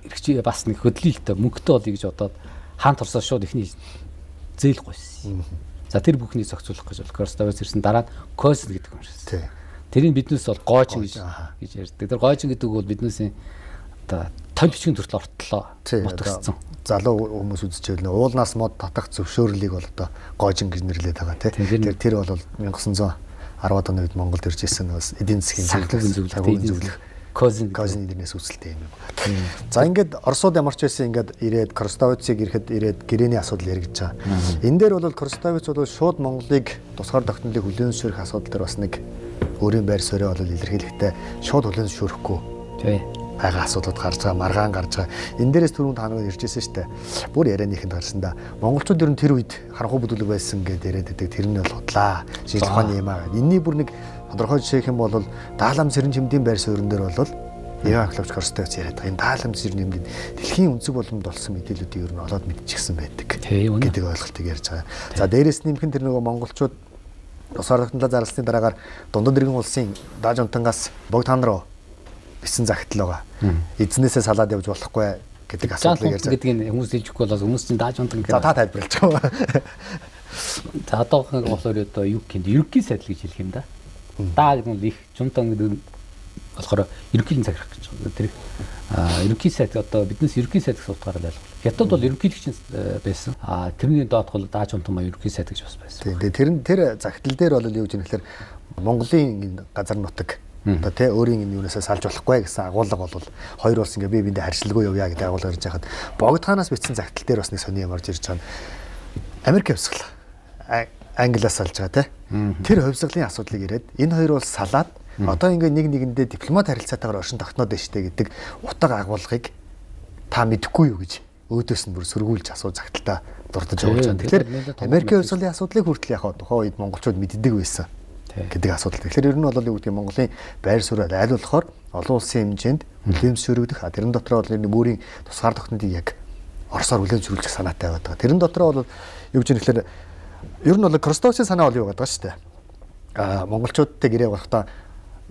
эрхч бас нэг хөдлөлтөй мөнгөтэй болъё гэж бодоод хаан торсоо шууд ихний зээл гойсон. За тэр бүхний зохицуулах гэж бол Кростовоос ирсэн дараа нь Козин гэдэг юм шээ. Тэрийг биднээс бол гойчин гэж ярьдаг. Тэр гойчин гэдэг бол биднээсийн одоо толь бичгийн төртөл ортлоо нутагцсан. Залуу хүмүүс үзчихвэл уулнаас мод татах зөвшөөрлийг бол одоо гойчин гэж нэрлэдэг байгаа тийм. Тэр бол 1910-ад оны үед Монголд ирж ирсэн бас эдийн засгийн зөвлөх Козин нэрнээс үүсэлтэй юм байна. За ингээд Оросууд ямар ч байсан ингээд ирээд Кростовицыг ирэхэд ирээд гэрээний асуудал яригдж байгаа. Энэ дээр бол Кростовиц бол шууд Монголыг тусгаар тогтнолыг хүлээн зөвшөөрөх асуудал дээр бас нэг өөрийн байр суурийг бол илэрхийлэхдээ шууд хүлээн зөвшөөрөхгүй. Тий. Ага асуудлууд гарч байгаа, маргаан гарч байгаа. Энэ дээрээс түрүүнд та нэг иржсэн шүү дээ. Бүр ярианыханд гарсан да. Монголчууд ер нь тэр үед харанхуй бүдүүлэг байсан гэдээ яриад байдаг. Тэр нь бол худлаа. Шинж ухааны юм аа. Энийний бүр нэг тодорхой жишээх юм бол Даалам Сэрэн чимдийн байр суурин дээр бол Иван Клавч Кростовиц яриад байгаа. Энэ Даалам Сэрэн чимдийн дэлхийн өнцөг боломд болсон мэдээлүүдийг ер нь олоод мэдчихсэн байдаг гэдэг ойлголтыг ярьж байгаа. За дээрээс нэмхэн тэр нөгөө монголчууд тусгаар тогтнолоо зарласны дараагаар дундад иргэн улсын дааж унтангаас богд хаан руу бичсэн загтал байгаа. Эзнээсээ салаад явж болохгүй гэдэг асуудлыг ярьж байгаа. Гэдэг нь хүмүүс хэлжихгүй болоос хүмүүс чинь дааж унтан гэдэг. За та тайлбарлаж байгаа. За одоохон болохоор одоо юу гэх юм ерөнхий сайдл гэж хэлэх юм да. Даа гэдэг нь их жунтан гэдэг болохоор ерөнхийлөн захирах гэж байна. Тэр ерөнхий сайд одоо биднээс ерөнхий сайд гэсэн утгаараа байлгав. Хятад бол ерөнхийлөгч байсан. Тэрний доотх бол дааж унтан маа ерөнхий сайд гэж бас байсан. Тийм. Тэр загтал дээр бол юу гэж нэхлээр Монголын газар нутаг одоо тий өөрийн энэ юунаас салж болохгүй гэсэн агуулга бол хоёр улс ингээ бие биендээ харьцалгүй явъя гэдэг агуулга ирж хахад богд хаанаас бичсэн загтал дээр бас нэг сони ямарж ирж байгаа. Америк хувьсгал Англиас салж байгаа тий. Тэр хувьсгалын асуудлыг ирээд энэ хоёр улс салаад одоо ингээ нэг нэгэндээ дипломат харилцаатайгаар оршин тогтноод байна штэ гэдэг утга агуулгыг та мэдэхгүй юу гэж өөдөөс нь бүр сөргүүлж асуу загталтаа дурдж явуулж байгаа. Тэгэхээр Америкийн хувьсгалын асуудлыг хүртэл яг тухайн үед монголчууд мэддэг байсан гэдэг асуудал. Тэгэхээр ер нь бол юу гэдэг Монголын байр суурь аль болохоор олон улсын хэмжээнд хүлээмжшөөрөгдөх. Тэрэн дотор бол энэ мөрийн тусгаар тогтнолыг яг Оросоор хүлээмжшөөрүүлэх санаатай байдаг. Тэрэн дотор бол юу гэж нэхлээр ер нь бол Кростовицын санаа бол юу гэдэг шүү дээ. Монголчуудтай гэрээ барахдаа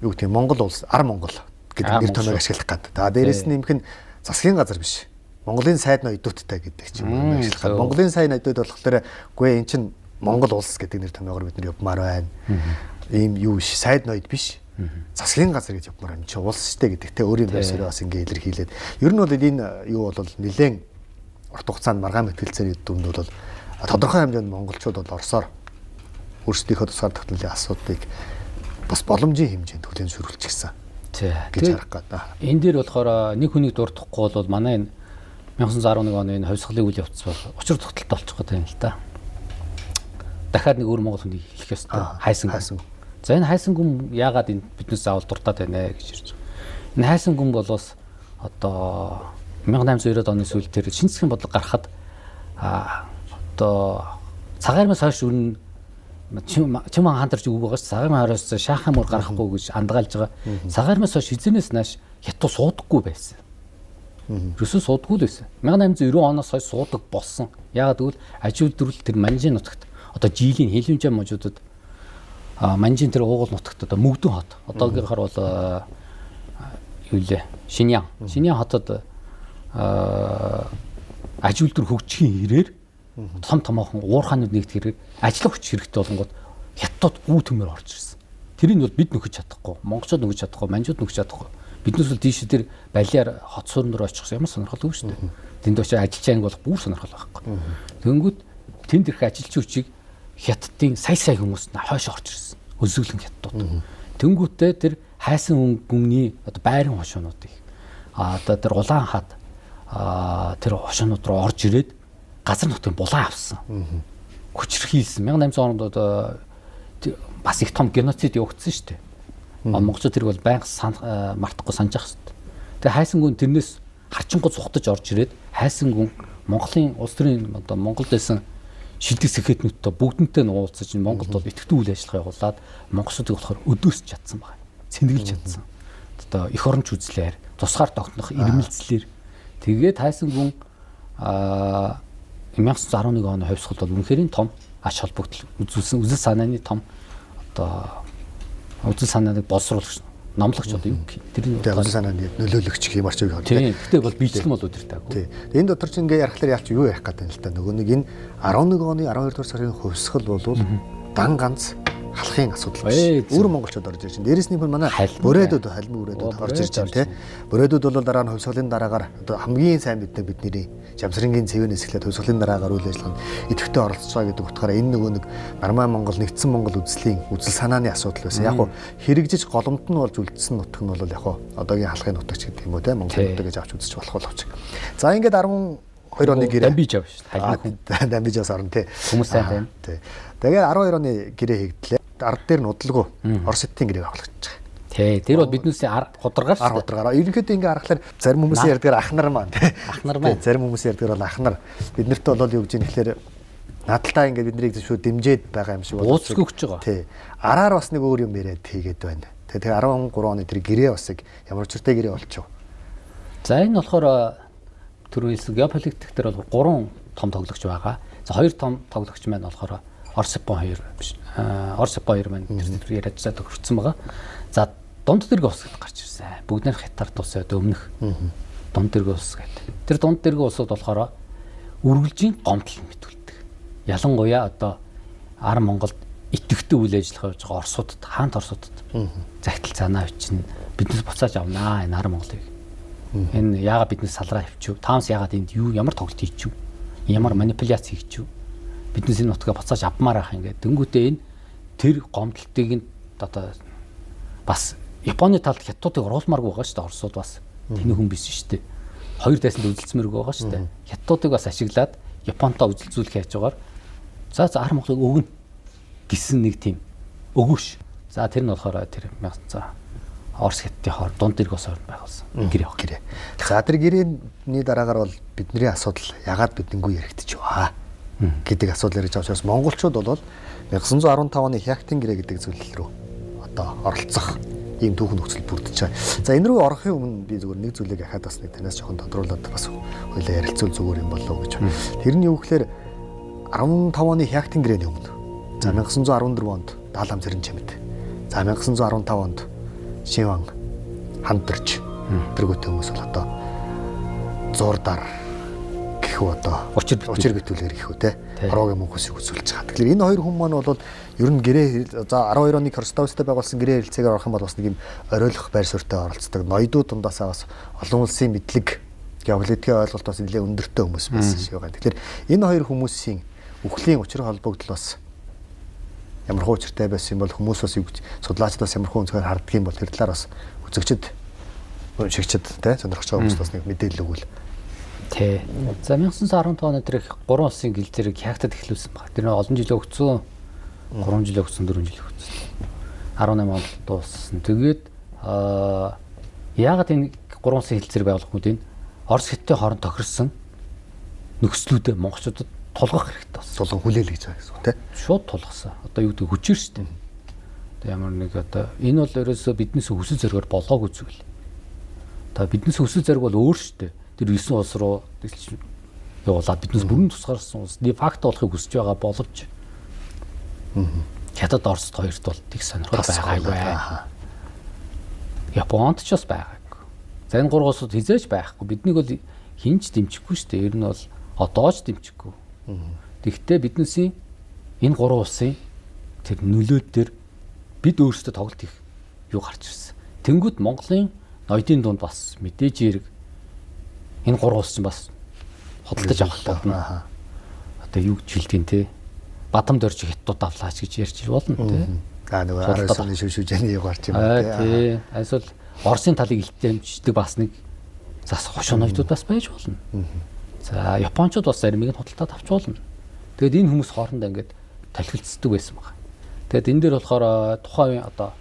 юу гэдэг Монгол улс, Ар Монгол гэдэг нэр томьёог ашиглах гэдэг. Дээрээс нь нэмэх нь засгийн газар биш. Монголын сайд ноёдуудтай гэдэг ч юм уу ашиглах. Монголын сайд ноёдууд болохоор үгүй эн чинь Монгол улс гэдэг нэр томьёогоор бид нар явмаар байна. Ийм юу биш, сайд ноёд биш. Засгийн газар гэж явмаар юм чи улс штэ гэдэгтэй өөрийн байр суурийг бас ингээ илэрхийлээд. Ер нь бол энэ юу бол нэлээд урт хугацаанд маргаан мэтгэлцээр дүнд бол тодорхой хэмжээнд монголчууд бол Оросоор өөрсдийнхөө тусгаар тогтнолын асуудлыг бас боломжийн хэмжээнд хүлээн зөвшөөрүүлчихсэн. Гэж харах гэдэг. Энэ дээр болохоор нэг хүнийг дурдахгүй бол манай энэ 1911 оны энэ хувьсгалын үйл явц бол учир тогтолтой болчих гэдэг юм л да. Дахиад нэг өөр монгол хүнийг хэлэх ёстой. Хайсан. За энэ хайсан гүн яагаад энэ биднээс заавал дуртаад байна гэж ирж байгаа. Энэ хайсан гүн бол бас одоо 1890 оны сүүл тэр шинэ засгийн бодлого гаргахад одоо цагаанаас хойш өрн чим хандарч үг байгаа ш. Цагаанаас шаахан мөр гарахгүй гэж андгаалж байгаа. Цагаанаас хойш хизэнээс нааш хятад суудаггүй байсан. Ерөөсөө суудаггүй л байсан. 1890 оноос хойш суудаг болсон. Яагаад гэвэл аж үйлдвэрлэл тэр Манжин нутагт одоо жилийн хэлвэнжээ можуудад Манжин тэр уугуул нутагт одоо Мөгдөн хот. Одоогийнхаар бол юу лээ? Шиньян хотод аж үйлдвэр хөгжихийн хэрээр том томоохон уурхаанууд нэгтгэхээр ажлын хүч хэрэгтэй болонгод хятад гүү төмөр орж ирсэн. Тэрийг бол бид нөхөж чадахгүй, монголчууд нөхөж чадахгүй, манжууд нөхөж чадахгүй. Биднээс бол тийш тэр балиар хот суурин руу очихсан ямар сонирхолтой шүү дээ. Тэнд очиж ажиллаж байнг бол бүр сонирхол байхгүй. Тэнгүүд тэнд ирэх ажилчин хүчийг хятадын сая хүмүүс нь хойш орж ирсэн. Өсөглөн хятадууд. Тэнгүүтээ тэр хайсан гүмний одоо байрын хошуунуудыг одоо тэр улаан хад тэр хошуунууд руу орж ирээд газар нутгийн булаа авсан. Хүчрхийлсэн. 1800 онд одоо бас их том геноцид явагдсан шүү дээ. Монголчууд тэрийг бол байнга мартахгүй санаж ах хэрэгтэй. Тэгээ хайсан гүн тэрнээс харчингууд цухтаж орж ирээд хайсан гүн Монголын улс төрийн одоо Монголд байсан шилдэг сэхэтнүүдтэй бүгднтэй уулзаж Монголд бол идэвхтэй үйл ажиллагаа явуулаад монголчуудыг болохоор өдөөсч чадсан байна. Цэнэглэж чадсан. Одоо эх оронч үзлээр, тусгаар тогтнох ирмэлцлэр тэгээд хайсан гүн 1911 оны хувьсгал бол үнэхээр том ач холбогдол үзүүлсэн үзэл санааны том одоо үзэл санааг боловсруулах номлогч одоо юу гэх тэрний үзэл санааны нөлөөлөгч юм арч юу. Тийм. Гэтэ бол бичлэн бол удирдаагүй. Тийм. Энэ дотор ч ингээ ярихлаар ялч юу ярих гэдэг юм л та. Нөгөө нэг энэ 11 оны 12 дугаар сарын хувьсгал болвол дан ганц халахын асуудал биш. Өөр монголчууд орж ирж байна. Дээрээс нь манай бүрээдүүд халмын бүрээдүүд орж ирж байна те. Бүрээдүүд бол дараа нь хувьсгалын дараагаар одоо хамгийн сайн мэддэг бидний Жамсрынгийн цэвэнээс эхлээд хувьсгалын дараагаар үйл ажиллагаанд идэвхтэй оролцож байгаа гэдэг утгаараа энэ нөгөө нэг Нармай Монгол нэгдсэн Монгол үзлийн үзэл санааны асуудал байсан. Яг хуу хэрэгжиж голомт нь болж үлдсэн нутаг нь бол яг хуу одоогийн халахын нутагч гэдэг юм уу те. Монгол нутаг гэж авч үзэж болох боловч. За ингээд 12 оны гэрээ дамбиж авч шүү дээ. Дамбиж авс орно те. Хүмүүс сайн байна. Тий. Тэгээд 12 оны гэрээ хийгдлээ. Ард дээр нь удалгүй Орос хотын гэрээг авахлагдаж байгаа. Тий, тэр бол биднээс худрагаар шүү дээ. Худрагаар. Ерөнхийдөө ингээ харахаар зарим хүмүүсийн ярьдгаар ахнар маань тий. Ахнар маань. Зарим хүмүүсийн ярьдгаар бол ахнар. Бид нарт бол юу гэж юм гэхээр надалтаа ингээ биднийг зөвшөө дэмжиж байгаа юм шиг байна. Ууцгүй гэж байгаа. Тий. Араар бас нэг өөр юм яриад хийгээд байна. Тэгээ 13 оны тэр гэрээ басыг ямар ч үстэй гэрээ болчихов. За энэ болохоор түрүү хэлсэн геополитик дээр бол 3 том тоглогч байгаа. За 2 том тоглогч маань болохоор Орос Япон 2 биш. Орос Япон 2 маань тэр яриад цаа төгссөн байгаа. За дунд дэрэг ус гэж гарч ирсэн. Бүгд нэр хятад тусаа өмнөх. Дунд дэрэг ус гэдэг. Тэр дунд дэрэг усууд болохоор үргэлжийн гомдол мэтүүлдэг. Ялангуяа одоо Ар Монголд идэвхтэй үйл ажиллагаа хийж байгаа Оросуудад, хаант Оросуудад загтал цаанаа бичнэ. Биднээс буцааж авнаа энэ Ар Монголыг. Энэ яагаад биднээс салраа хөвчв? Таамс яагаад энд юу ямар тоглолт хийчихв? Ямар манипуляц хийчихв? Биднээс энэ нутгаа буцааж авмаар ах ингээд. Дөнгөтэй энэ тэр гомдлтыг нь одоо бас Японы талд хятадыг оруулмааргүй байгаа шүү дээ. Оросууд бас тэний хүн биш шүү дээ. Хоёр дайсанд үзэлцмээргүй байгаа шүү дээ. Хятадыг бас ашиглаад Японтой үзэлцүүлэх хийж байгаагаар за Ар Монголыг өгнө гэсэн нэг тийм өгөөш. За тэр нь болохоор тэр за Орос хятадын хоор дунд дэрэг ус орнд байгуулсан гэрээ баг гэрээ. За тэр гэрээний дараагаар бол бидний асуудал ягаад бидэнгүй яригдчих вэ гэдэг асуудал ярьж байгаа учраас монголчууд бол 1915 оны Хягтын гэрээ гэдэг зүйл рүү одоо оролцох ийм түүх нөхцөл бүрдэж байгаа. За энэ рүү орохын өмнө би зүгээр нэг зүйлийг ахаад бас нэг танаас жоохон тодруулаад бас хоёлаа ярилцвал зүгээр юм болов уу гэж. Тэр нь юу гэхээр 15 оны Хягтын гэрээний өмнө. За 1914 онд Даалам Цэрэн чимэд. За 1915 онд Шинван хандэрч тэргүүтэй хүмүүс бол одоо зурдаар гэхүү одоо учир битүүлгээр гэхүү те хороогийн мөнхөсийг үзүүлж байгаа. Тэгэхээр энэ хоёр хүн маань бол ер нь гэрээ за 12 оны Кростовстой байгуулсан гэрээ хэлцээгээр орох юм бол бас нэг юм оройлох байр суурьтай оролцдог. Ноёдууд дундаасаа бас олон улсын мэдлэг геополитикийн ойлголт бас нэлээд өндөртэй хүмүүс байсан шиг байгаа. Тэгэхээр энэ хоёр хүмүүсийн үхлийн учир холбогдол бас ямар хуу учиртай байсан юм бол хүмүүс бас юу гэж судлаачид бас ямар хуу өнцгөр харддаг юм бол тэр талаар бас үзэгчд шигчд те сонирхож байгаа хүмүүс бас нэг мэдээлэл өгвөл. Тий. За 1915 оны тэр 3 улсын гэлзэрийг Хягтад эхлүүлсэн баг. Тэр нь олон жил өгцөн 3 жил өгцөн 4 жил өгцөн. 18 онд дууссан. Тэгээд яагаад энэ 3 улсын гэлзэрийг байгуулах вэ? Орос хятадын хооронд тохирсон нөхцлүүдэд монголчуудад тулгах хэрэгтэй болсон. Тулган хүлээл гэж байгаа гэсэн үг тийм. Шууд тулгасан. Одоо юу гэдэг хүчээр шүү дээ. Одоо ямар нэг одоо энэ бол ерөөсөө биднээс хүсэл зоригоор болоогүй зүйл. Одоо биднээс хүсэл зориг бол өөр шүү дээ. Тэр 9 улс руу явуулаад биднээс бүрэн тусгаарсан улс де факто болохыг хүсэж байгаа боловч Хятад Оросд хоёрт бол тэг сонирхол байгаагүй. Японд ч бас байгаагүй. За энэ 3 улсууд хизээж байхгүй. Биднийг бол хинч дэмжихгүй шүү дээ. Ер нь бол одоо ч дэмжихгүй. Тэгэхдээ биднээсийн энэ 3 улсын тэр нөлөө дээр бид өөрсдөө тоглолт хийх юу гарч ирсэн. Тэнгүүд Монголын ноёдын дунд бас мэдээж хэрэг энэ 3 улс чинь бас худалдаж авах болно. Одоо юу гэж хэлдэг те. Бадам дөрж хятад авлаач гэж ярьж болно те. Нөгөө 19 оны шүшүүжэний юу гарч юм те. Тий. Эсвэл Оросын талыг илтэмждэг бас нэг зас хошоо ноёдууд бас байж болно. За Япончууд бас заримыг нь худалдаад авч болно. Тэгэд энэ хүмүүс хоорондоо ингээд талхилцдаг байсан байна. Тэгэд энэ дээр болохоор тухайн одоо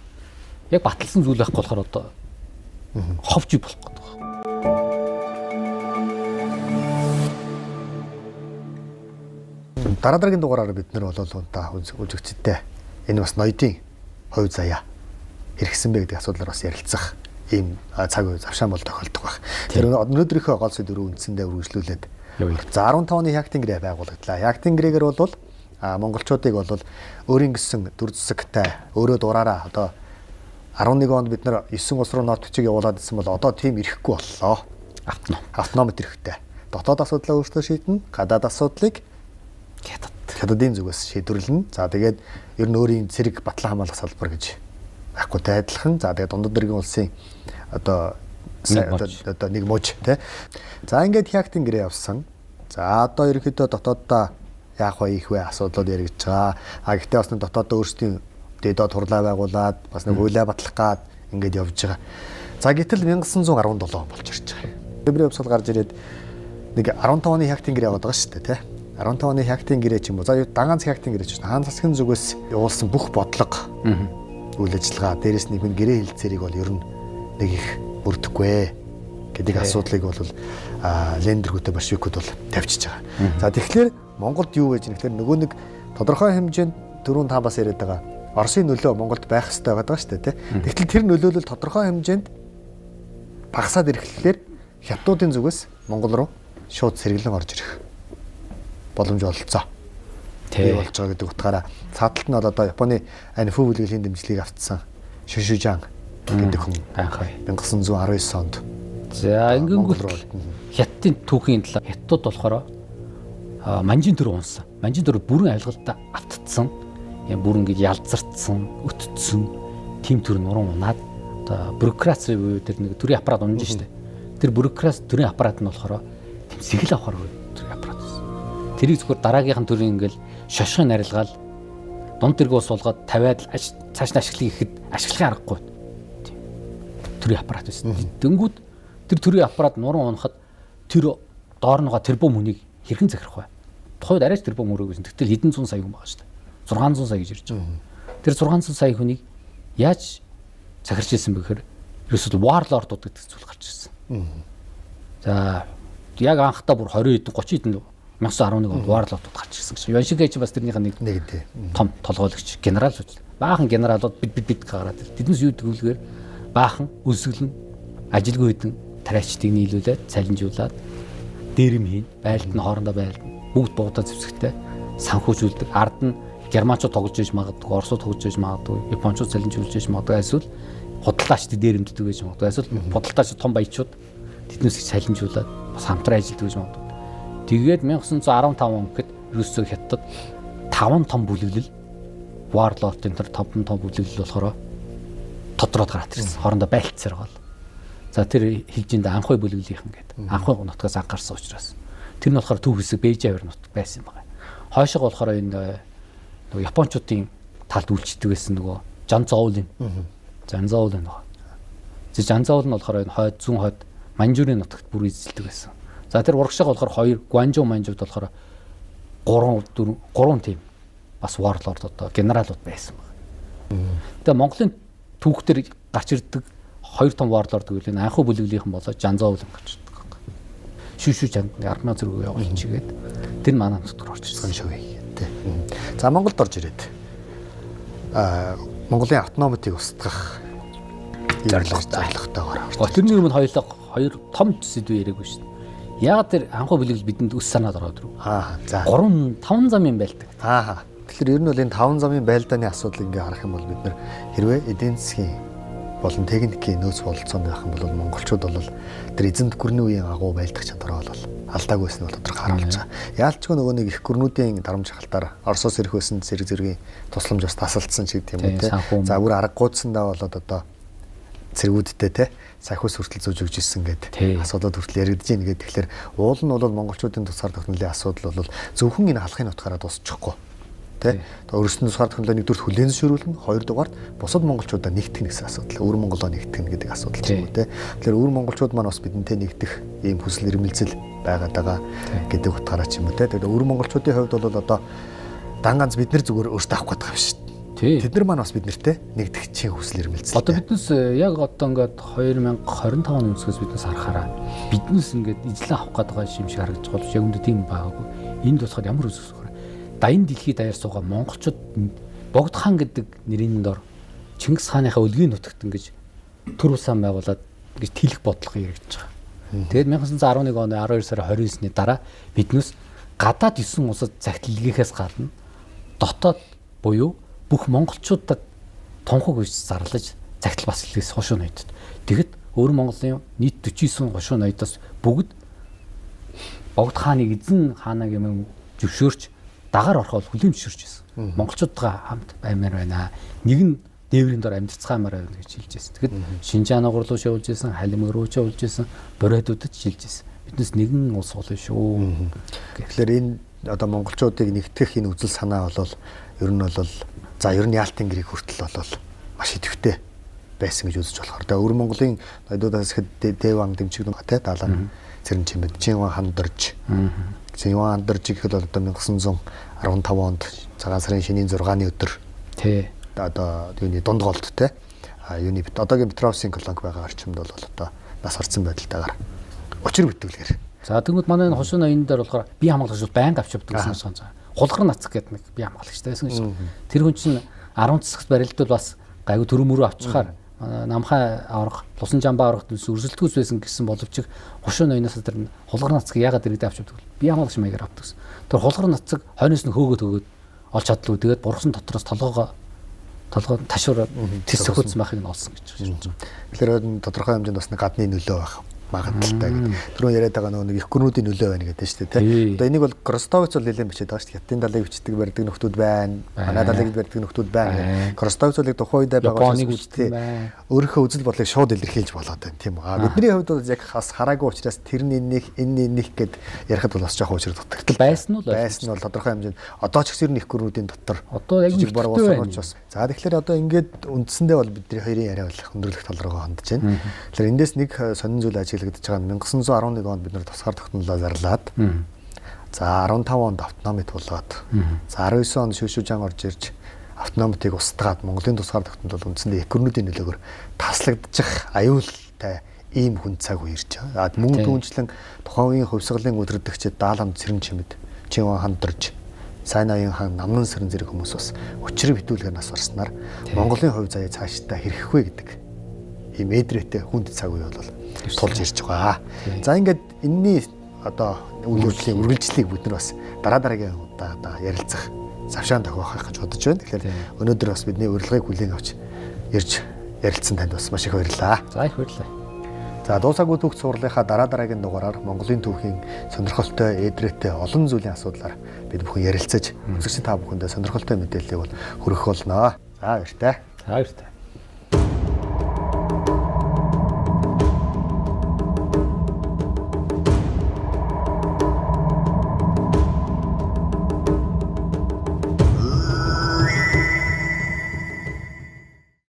яг баталсан зүйл байхгүй болохоор одоо ховж болох гэдэг байна. Дараагийн дугаараар бид нэр болол та үзэгчтэй энэ бас ноёдын хувь заяа хэрэгсэн бэ гэдэг асуудлаар бас ярилцах ийм цаг үе завшаан бол тохиолдох байх. Тэр өнөөдрийнхөө гол сэдвээр үндсэндээ үргэлжлүүлээд за 15 оны Хягтын гэрээ байгуулагдлаа. Хягтын гэрээгээр бол монголчуудыг бол өөрийн гэсэн дүр зэсэгтэй өөрөө дураараа одоо 11 онд бид нар 9 улс руу нот бичиг явуулаад ирсэн бол одоо тийм ирэхгүй боллоо. Автономит ирэхтэй. Дотоод асуудлаа өөрсдөө шийднэ, гадаад асуудлыг хятадын зүгээс шийдвэрлэнэ. За тэгээд ер нь өөрийн цэрэг батлан хамгаалах салбар гэж байхгүй адилхан. За тэгээд дундад дэргийн улсын одоо нэг мууж тий. За ингээд хягтын гэрээ явсан. За одоо ерөнхийдөө дотооддоо яах вэ их вэ асуудлууд яригдж байгаа. Гэхдээ бас дотооддоо өөрсдийн дэдод хурлаа байгуулад бас нэг хуулиа батлах гад ингээд явж байгаа. За гэтэл 1917 он болж ирж байгаа. Февраль өвсгөл гарч ирээд нэг 15 оны хягтын гэрээ яваад байгаа шүү дээ тий. 15 оны хягтын гэрээ ч юм уу. За дагаан хягтын гэрээ ч хаан засгийн зүгээс явуулсан бүх бодлого үйл ажиллагаа дээрээс нэг гэрээ хилцээрийг бол ер нь нэг их бүрдэхгүй гэдэг асуудлыг бол лендергүүтэй большевикууд бол тавьчихж байгаа. За тэгэхээр Монголд юу гэж нэхлээр нөгөө нэг тодорхой хэмжээнд дөрөв та бас яриад байгаа Оросын нөлөө Монголд байх хэрэгтэй байгаа шүү дээ тий. Тэгтэл тэр нөлөөлөл тодорхой хэмжээнд багасаад ирэхлээр хятадуудын зүгээс Монгол руу шууд сэргэлэн орж ирэх боломж олцоо. Тий болж байгаа гэдэг утгаараа цааталт нь бол одоо Японы Анифу бүлэглэлийн дэмжлэгийг автсан Шүшүжан гэдэг хүн 1919 онд. За ингэнгүүт хятадын түүхийн талаар хятадууд болохоор манжин төр унсан. Манжин төр бүрэн авилгалтай автцсан. Бүр ингэж ялзартсан, өтцсөн тим төр нуран унаад одоо бюрокраци буюу тэр нэг төрийн аппарат унж штэ. Тэр бюрокрац төрийн аппарат нь болохоор тийм сэхэл авахар төрийн аппарат байсан. Тэрийг зүгээр дараагийнхан төрийн ингээл шошгын нарилгаал дунд тэргөө суулгаад тавиад цааш нь ашиглахыг ихэд ашиглахын аргагүй. Тийм. Төрийн аппарат байсан. Дөнгүүд тэр төрийн аппарат нуран унахад тэр доорногоо тэрбум хүнийг хэрхэн захирах вэ? Тухайд арайч тэрбум өрөөгүйсэн. Тэгтэл хэдэн зуун сая хүн байгаа штэ. 600 сая гэж ирж байгаа. Тэр 600 сая хүнийг яаж захирч ирсэн бэ гэхээр ерөөсөө warlord-ууд гэдэг зүйл гарч ирсэн. За яг анхдаа бүр 20 хэд 30 хэд 1911 онд warlord-ууд гарч ирсэн гэж. Яншиг ч бас тэрнийх нэг том толгойлогч генерал шүү. Баахан генералууд бид гараад тэднээс юу тгүүлгээр баахан өсгөлн ажилгүй хэдэн тариачдыг нийлүүлээд цалинжуулаад дээрэм хийн, байлт нь хоорондоо байлдана. Бүгд буудаа зэвсэгтэй санхүүжүүлдэг. Ард нь германчууд тоглож иж магадгүй, орсууд тоглож иж магадгүй, японочууд цалинжуулж иж магадгүй, эсвэл худалдаачдыг дээрэмддэг гэж магадгүй, эсвэл худалдаач том баячууд тэднээс их цалинжуулаад бас хамтран ажилладаг гэж магадгүй. Тэгээд 1915 он гэхэд ерөөсөө хятад 5 том бүлэглэл warlord-ын тэр 5 том бүлэглэл болохоор тодроод гараад ирсэн. Хоорондоо байлцсаар гол. За тэр хилжинд анхой бүлэглэлийнхэн гэдэг. Анхой нутгаас анхаарсан учраас тэр нь болохоор төв хэсэг Бээжавэр нутаг байсан юм байна. Хойшоо болохоор энэ нөгөө японочдын талд үйлчдэг байсан нөгөө Жанзоулын. Жанзоулын нөгөө. Жанзоул нь болохоор энэ хойд зүүн хойд Манжурын нутагт бүр эзэлдэг байсан. За тэр урагшаага болохоор 2 Гуанжоу манжууд болохоор 3 тийм бас warlord одоо генералууд байсан байна. Тэгээ Монголын түүхтэр гарч ирдэг 2 том warlord гэвэл энэ анхуу бүлэглэлийнхэн болоод Жанзоулын гарч ирдэг. Шүшүү чанд армаа зэрэг явуулж чигээд тэр нь манай нутгаар орж ирсэн шүү дээ. За Монголд орж ирээд Монголын автономитыг устгах зорилготойгоор орж. Тэрний өмнө хоёр том сэдв яриаггүй шүү дээ. Яг тэр анхуу бүлэглэл бидэнд үс санаад ороод ирв. За 3 5 замын байлдаг. Тэгэхээр ер нь бол энэ 5 замын байлдааны асуудлыг ингээ харах юм бол бид нэр хэрвээ эдийн засгийн болон техникийн нөөц бололцоонд байх юм бол монголчууд бол тэр эзэнт гүрний үеийн агуу байлдах чадвараа бол алдаагүй байсан нь бол тодорхой харуулж байгаа. Яалчгүй нөгөө нэг их гүрнүүдийн дарамт шахалтаар Оросоос ирэх байсан зэрэг зэргийн тусламж бас тасалдсан ч гэдэг юм уу те. За бүр аргагуудсандаа болоод одоо цэргүүдтэй те сахиус хүртэл зүүж өгч ирсэн гэдэг асуудлууд хүртэл яригдж байна гэдэг. Тэгэхээр уул нь бол монголчуудын тусгаар технологийн асуудал бол зөвхөн энэ халахын утгаараа дуусчихгүй. Тэ өөрсдөө тусгаар технологиг нэгдүгээр хүлээн зөвшөөрүүлнэ, хоёрдугаар бусад монголчуудаа нэгтгэх гэсэн асуудал. Өвөр Монголоо нэгтгэх гэдэг асуудал ч юм уу те. Тэгэхээр өвөр монголчууд маань бас бидэнтэй нэгдэх ийм хүсэл эрмэлзэл байгаад байгаа гэдэг утгаараа ч юм уу те. Тэгэхээр өвөр монголчуудын хувьд бол одоо дан ганц бид нар зүгээр өөртөө авах гэдэг юм шүү. Тэд нар маань бас бид нартэй нэгдэх чинь хүсэл эрмэлзэл. Одоо биднес яг одоо ингээд 2025 оны өнцгөөс биднес харахаараа биднес ингээд эзлэн авах гэдэг юм шиг харагдаж байгаа. Яг үүндээ тийм байгаагүй. Энд болохоор ямар үсгс вэ? Даян дэлхийд даяар суугаа монголчууд Богд хаан гэдэг нэрийн дор Чингис хааныхаа өлгийн нутагт ингэж төр усан байгуулад ингэж тэлэх бодлого яригдж байгаа. Тэгээд 1911 оны 12 сарын 29-ний дараа биднес гадаад 9 улсад захидлгийнхээс гадна дотоод буюу бүх монголчуудад тунхаг үс зарлаж Захидал бас хэлээс хошуу ноёдод. Тэгэхэд Өвөр Монголын нийт 49 хошуу ноёдоос бүгд Богд хааныг эзэн хаанаг юм зөвшөөрч дагаар ороход хүлээн зөвшөөрч байсан. Монголчуудгаа хамт баймаар байна. Нэг нь дээврийн дор амьдцгаамаар байна гэж хэлж байсан. Тэгэхэд Шинжаанаа руу шивүүлж байсан, Халимаг руу шивүүлж байсан, Боройдуудад шилж байсан. Биднес нэгэн улс болно шүү. Тэгэхээр энэ одоо монголчуудыг нэгтгэх энэ үзэл санаа бол ер нь бол за ер нь Яалтын гэрийг хүртэл бол маш идэвхтэй байсан гэж үзэж болохоор. Тэгээ Өвөр Монголын ноёдоодаас ихэд Дэван дэмжиг те Далайн Цэрэн Чимэд, Чинван Хандорж. Чинван Хандоржийг бол одоо 1915 онд цагаан сарын шинийн 6-ны өдөр тий одоо юуны дунд голд те юуны одоогийн Петровсын колонк байгаа орчимд бол одоо нас орсон байдалтайгаар учир бүтүүлгээр. За тэгвэл манай энэ хошуу ноён дээр болохоор бие хамгаалагч байнга авч явдаг гэсэн сонсож байгаа. Хулгар нацаг гэдэг нэг бие хамгаалагчтай байсан гэж. Тэр хүн чинь 10 цэцэгт барилдвал бас гайгүй төрөмөрөө авчихаар намхай аврах, Тусан жамбаа аврах өрсөлдөхөөс байсан гэсэн боловч хошуу ноёноос тэр хулгар нацаг яагаад ирээд авч явдаг вэ? Бие хамгаалагч маягаар авдаг. Тэр хулгар нацаг хойноос нь хөөгөөд олж чадлгүй. Тэгээд бургасан дотроос толгоо ташуур тэр сөхөцсөн байхыг нь олсон гэж байна. Тэгэхээр тодорхой хэмжээнд бас нэг гадны нөлөө байх магадaltaй гэдэг. Түрүүн яриад байгаа нэг их гүрнүүдийн нөлөө байна гэдэг шүү дээ тийм. Одоо энийг бол Кростович бол нэлээд бичээд байгаа шүү дээ. Хятадын далайг бичдэг барьдаг нөхдүүд байна. Манай далайг барьдаг нөхдүүд байна. Кростович бол тухайн үед байгаа учраас өөрийнхөө үзэл бодлыг шууд илэрхийлж болоод байна тийм үү. Бидний хувьд бол яг хас хараагүй учраас тэрний нэг энэний нэг гэд ярихад бол бас жоохон учир дутагдал байсан нь бол тодорхой хэмжээнд одоо ч гэсэн их гүрнүүдийн дотор одоо яг нэг баг болсон учраас. За тэгэхээр одоо ингээд үндсэндээ бол бидний хоёрын яриа бол өндөрлөх тал руугаа хандж байна. Тэгэхээр эндээс нэг сонин зүйл ажиглагдаж байгаа нь 1911 онд бид нар тусгаар тогтнолоо зарлаад за 15 онд автономит болоод за 19 онд шүүшүүжан орж ирж автономитыг устгаад Монголын тусгаар тогтнол бол үндсэндээ экономикийн нөлөөгөөр таслагдчих аюултай ийм хүн цаг үе ирж байгаа. Мөн түүнчлэн тухайн үеийн хувьсгалын өдөрдөгчид Даалам Цэрэн Чимэд, Чинван Хандорж, Сайн аян хаан Намнан Сэрэн зэрэг хүмүүс бас учрыг битүүлгээр нас барснаар Монголын хувь заяа цаашдаа хэрэгхгүй гэдэг ийм эдрээтэй хүнд цаг үе бол тулж ирж байгаа. За ингээд энэний одоо үйл явдлын үргэлжлэлийг бид нар бас дараагийн удаа ярилцах завшаан тохиох гэж бодож байна. Тэгэхээр өнөөдөр бас бидний урилгыг хүлээн авч ярьж ярилцсан танд бас маш их баярлалаа. За их баярлалаа. За дуусаагүй түүх сурлынхаа дараагийн дугаараар Монголын түүхийн сонирхолтой эдрээтэй олон зүйлийн асуудлаар бид бүхэн ярилцаж үзэгч та бүхэндээ сонирхолтой мэдээллийг бол хүргэх болно. За баяртай. За баяртай.